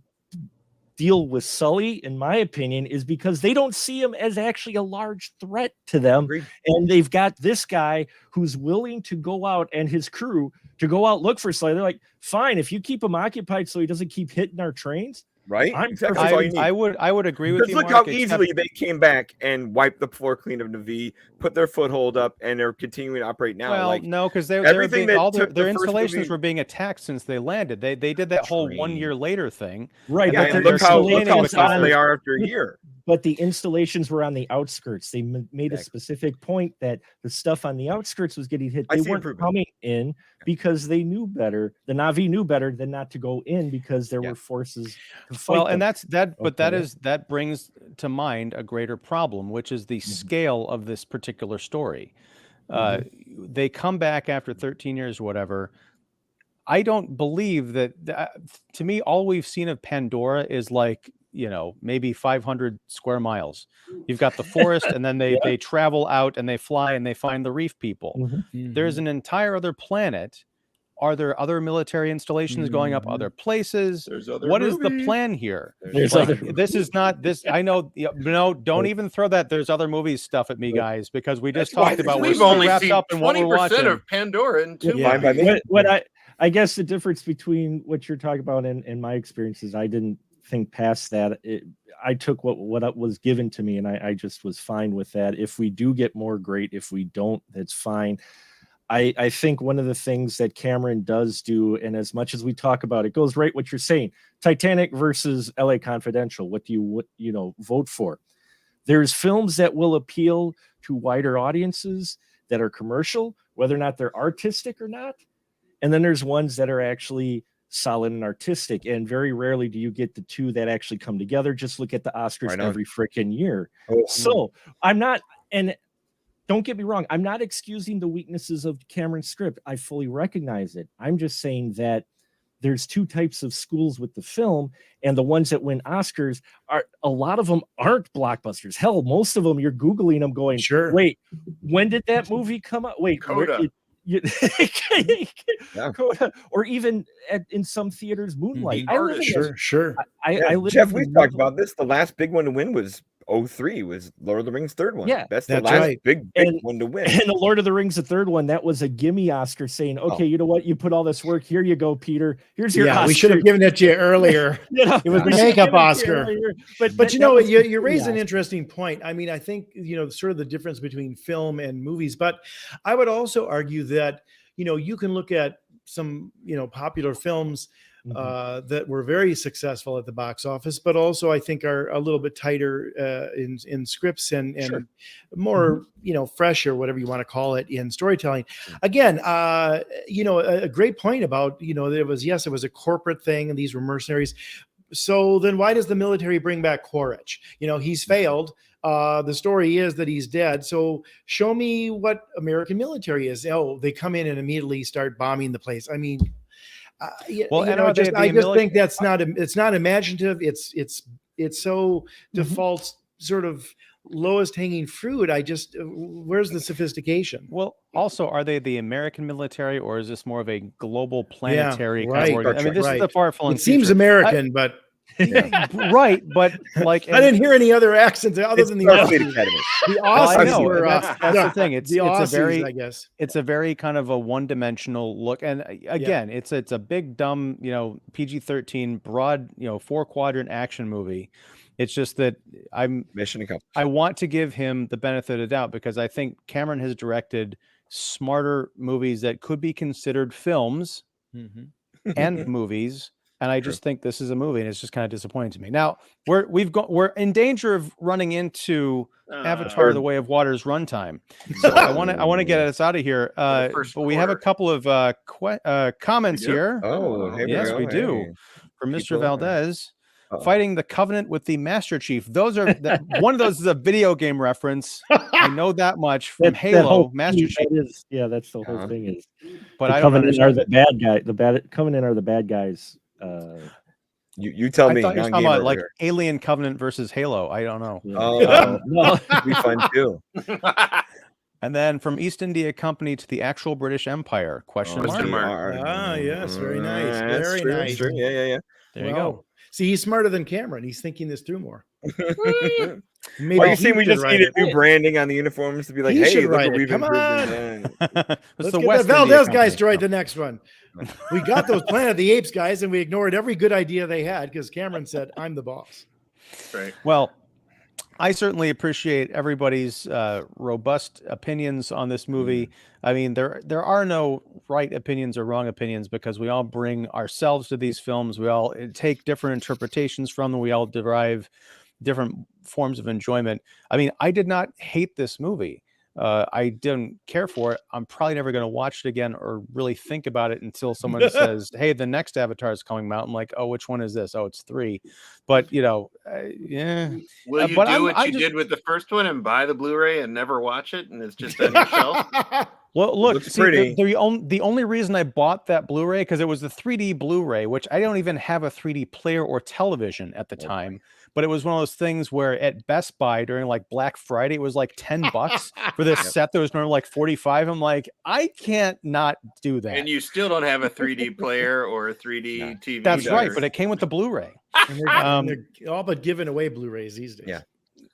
deal with Sully, in my opinion, is because they don't see him as actually a large threat to them. Agreed. And they've got this guy who's willing to go out and his crew to go out look for Sully. They're like, fine, if you keep him occupied so he doesn't keep hitting our trains. Right? Exactly. I would agree with you. Look how easily they came back and wiped the floor clean of Navi, put their foothold up, and they're continuing to operate now. Well, no, because their installations were being attacked since they landed. They did that whole 1 year later thing. Right. Yeah, but look how fast they are after a year. But the installations were on the outskirts. They made a specific point that the stuff on the outskirts was getting hit. They weren't coming in because they knew better. The Navi knew better than not to go in because there were forces to fight. Well, and that brings to mind a greater problem, which is the scale of this particular story. They come back after 13 years, whatever. I don't believe that. To me, all we've seen of Pandora is like, maybe 500 square miles. You've got the forest, and then they travel out and they fly and they find the reef people. There's an entire other planet. Are there other military installations going up other places? What is the plan here? This is not this. I know. No, don't even throw that "there's other movies" stuff at me, guys, because we just talked about we've only seen 20% of Pandora in 2 What I guess the difference between what you're talking about and my experience is I didn't think past that. I took what was given to me, and I just was fine with that. If we do get more, great. If we don't, that's fine. I think one of the things that Cameron does do, and as much as we talk about it, goes right what you're saying. Titanic versus LA Confidential. What do you vote for? There's films that will appeal to wider audiences that are commercial, whether or not they're artistic or not. And then there's ones that are actually solid and artistic. And very rarely do you get the two that actually come together. Just look at the Oscars every freaking year. So I'm not, and don't get me wrong, I'm not excusing the weaknesses of Cameron's script. I fully recognize it. I'm just saying that there's two types of schools with the film, and the ones that win Oscars are a lot of them aren't blockbusters. Hell, most of them you're Googling them going, wait, when did that movie come out? Wait, Coda. Coda, or even in some theaters, Moonlight. Jeff, we've talked about this. The last big one to win was 2003, was Lord of the Rings third one. Yeah, that's the last big one to win. And the Lord of the Rings, the third one, that was a gimme Oscar, saying, okay, you know what? You put all this work. Here you go, Peter. Here's your Oscar. We should have given it to you earlier. It was the makeup Oscar. But you raise an interesting point. I mean, I think, sort of the difference between film and movies, but I would also argue that, you can look at some, popular films that were very successful at the box office, but also I think are a little bit tighter in scripts and more, fresh or whatever you want to call it in storytelling. Again, a great point about, it was a corporate thing and these were mercenaries. So then why does the military bring back Quaritch? He's failed. The story is that he's dead. So show me what American military is. Oh, they come in and immediately start bombing the place. I mean, I just think that's it's not imaginative. It's so default sort of lowest hanging fruit. Where's the sophistication? Well, also, are they the American military, or is this more of a global planetary kind of right. I mean, this is the far-flung. It seems American, but right, but like I didn't hear any other accents other than the Academy. The Aussies were. That's the thing. It's Aussies, a very, I guess. It's a very kind of a one-dimensional look, and again, it's a big dumb, PG-13 broad, 4-quadrant action movie. It's just that Mission accomplished. I want to give him the benefit of the doubt because I think Cameron has directed smarter movies that could be considered films and movies. And I just think this is a movie, and it's just kind of disappointing to me. Now we're in danger of running into Avatar: The Way of Water's runtime. So I want to get us out of here. But we have a couple of comments here. Oh, yes, we do. From Mr. Valdez. Fighting the Covenant with the Master Chief. Those are one of those is a video game reference. I know that much from Halo. Master Chief. That's the whole thing. But the I don't Covenant understand. are the bad guy. The Covenant are the bad guys. You tell me. I thought you were talking about like Alien Covenant versus Halo. I don't know. Oh, no, it'd be fun too. And then from East India Company to the actual British Empire? Question mark. Ah, yes, very nice. Very true, nice. True. Yeah. There you go. See, he's smarter than Cameron. He's thinking this through more. Maybe are you saying we just needed new branding on the uniforms to be like, hey, look what we've improved. Let's get the Valdez guys to write the next one. We got those Planet of the Apes guys, and we ignored every good idea they had because Cameron said, I'm the boss. Right. Well, I certainly appreciate everybody's robust opinions on this movie. I mean, there are no right opinions or wrong opinions because we all bring ourselves to these films. We all take different interpretations from them. We all derive different forms of enjoyment. I mean, I did not hate this movie. I didn't care for it. I'm probably never going to watch it again or really think about it until someone says, hey, the next Avatar is coming out. I'm like, oh, which one is this? Oh, it's 3. But, yeah. Will you do what you did with the first one and buy the Blu-ray and never watch it? And it's just on your shelf? Well, look, see, the only reason I bought that Blu-ray, because it was the 3D Blu-ray, which I don't even have a 3D player or television at the time. But it was one of those things where at Best Buy during like Black Friday, it was like $10 for this set that was normally like $45. I'm like, I can't not do that. And you still don't have a 3D player or a 3D TV. That's right, but it came with the Blu-ray. And they're all but giving away Blu-rays these days.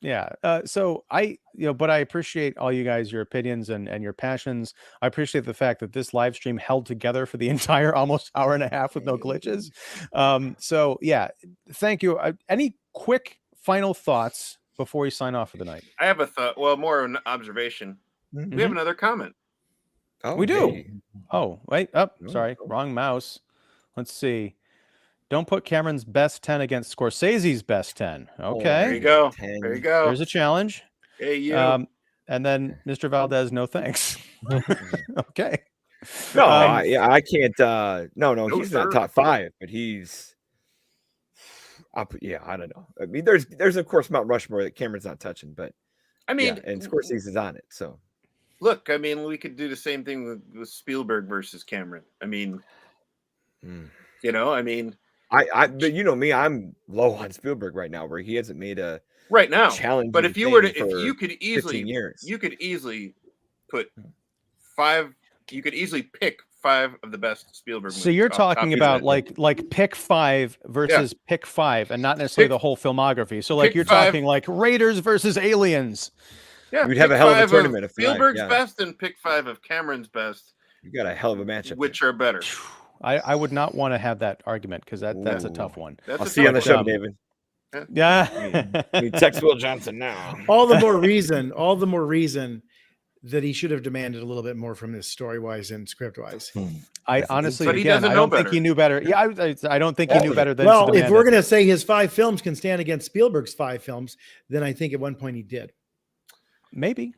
Yeah. So but I appreciate all you guys, your opinions and your passions. I appreciate the fact that this live stream held together for the entire almost hour and a half with no glitches. So yeah, thank you. Any quick final thoughts before we sign off for the night? I have a thought. Well, more of an observation. We have another comment. Oh, we do. Hey. Oh, wait. Sorry. Wrong mouse. Let's see. Don't put Cameron's best 10 against Scorsese's best 10. Okay. There you go. There you go. There's a challenge. Hey, you. And then Mr. Valdez, no thanks. Okay. No, I can't. No, he's not top 5, but he's. I don't know. I mean, there's of course Mount Rushmore that Cameron's not touching, but I mean, and Scorsese is on it. So look, I mean, we could do the same thing with Spielberg versus Cameron. I mean, I mean. But you know me, I'm low on Spielberg right now, where he hasn't made a right now challenge. But if you were to, if you could easily put 5, you could easily pick 5 of the best Spielberg movies. So you're talking about like pick 5 versus pick 5, and not necessarily the whole filmography. So like you're talking like Raiders versus Aliens. Yeah, we'd have a hell of a tournament of Spielberg's best and pick 5 of Cameron's best. You got a hell of a matchup. Which are better? I would not want to have that argument because that's a tough one. I'll see you on the show, David. Yeah. We text Will Johnson now. All the more reason that he should have demanded a little bit more from this story-wise and script-wise. I honestly, again, I don't think he knew better. Yeah, I don't think he knew better than. Well, if we're going to say his 5 films can stand against Spielberg's 5 films, then I think at one point he did. Maybe.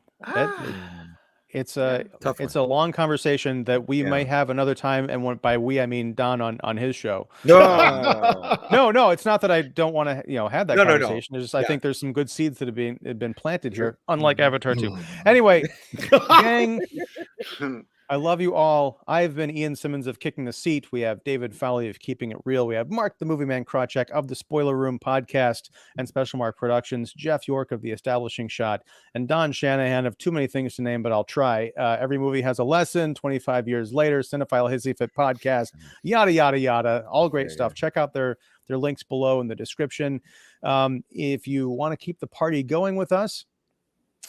It's Tough it's one. a long conversation that we Yeah. may have another time, and by we I mean Don on his show. No. No, it's not that I don't want to have that No, no, no. conversation. It's just I Yeah. think there's some good seeds that have been planted Sure. here, unlike Avatar 2. Anyway, gang, I love you all. I've been Ian Simmons of Kicking the Seat. We have David Fowley of Keeping It Real. We have Mark the Movie Man Krawcheck of the Spoiler Room podcast and Special Mark Productions, Jeff York of The Establishing Shot, and Don Shanahan of Too Many Things to Name, but I'll try. Every movie has a lesson. 25 years later, Cinephile Hissy Fit podcast, yada, yada, yada. All great stuff. Check out their links below in the description. If you want to keep the party going with us,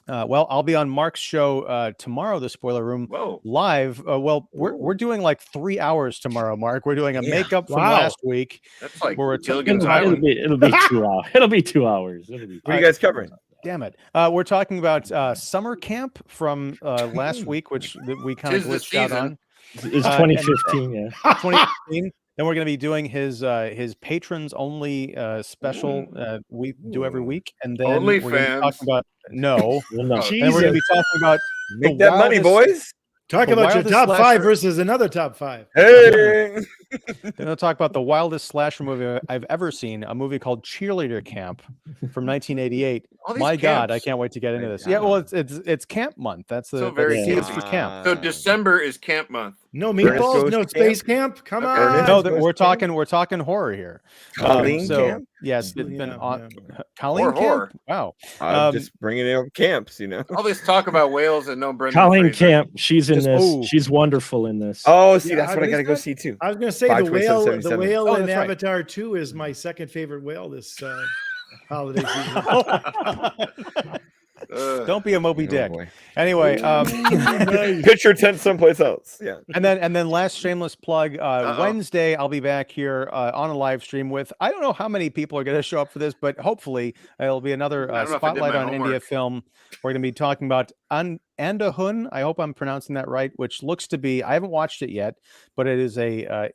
well, I'll be on Mark's show tomorrow, The Spoiler Room, live. We're doing like 3 hours tomorrow, Mark. We're doing a makeup from last week. That's like Gilligan's Island. It'll be 2 hours. It'll be 2 hours. What are you guys covering? Damn it. We're talking about summer camp from last week, which we kind of glitched out on. It's 2015, yeah. 2015. Then we're going to be doing his patrons only special we do every week, and then Only we're going to be fans. talking about no. Well, no. Then we're going to be talking about Make that money, boys. Talk The about your wildest top slasher- 5 versus another top 5. Hey. Then we'll talk about the wildest slasher movie I've ever seen, a movie called Cheerleader Camp from 1988. All these My God, I camps. can't wait to get into My this. Yeah, God. well, it's camp month. That's the So very C is campy. for camp. So December is camp month. No Ernest meatballs, goes no to space camp. Come Okay. on. No, Ernest goes we're to talking horror here. Colleen so camp? yes, it's been Yeah, on yeah. Colleen Or camp. horror. Wow. I'm just bringing it up camps, All this talk about whales and no Brendan Colleen Fraser. Camp, she's in Just- this. oh. She's wonderful in this. Oh, see, Yeah, that's what I is got to go that? see too. I was going to say 5/27/77. the whale Oh, in that's right. Avatar 2 is my second favorite whale this holiday season. Don't be a Moby Oh, Dick. boy. Anyway, Pitch your tent someplace else. Yeah. and then last shameless plug. Wednesday, I'll be back here on a live stream with, I don't know how many people are going to show up for this, but hopefully it'll be another I don't know if I did spotlight my on India homework. film. We're going to be talking about Andahun. I hope I'm pronouncing that right, which looks to be, I haven't watched it yet, but it is a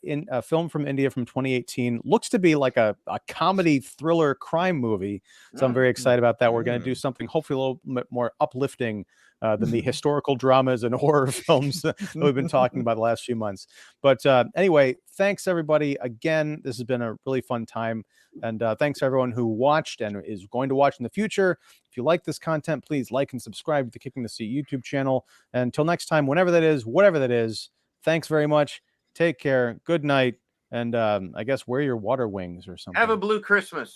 film from India from 2018. Looks to be like a comedy thriller crime movie. So I'm very excited about that. We're going to do something hopefully a little bit more uplifting than the historical dramas and horror films that we've been talking about the last few months. But anyway, thanks everybody. Again, this has been a really fun time. And thanks everyone who watched and is going to watch in the future. If you like this content, please like and subscribe to the Kicking the Seat YouTube channel. And until next time, whenever that is, whatever that is, thanks very much. Take care. Good night. And I guess wear your water wings or something. Have a blue Christmas.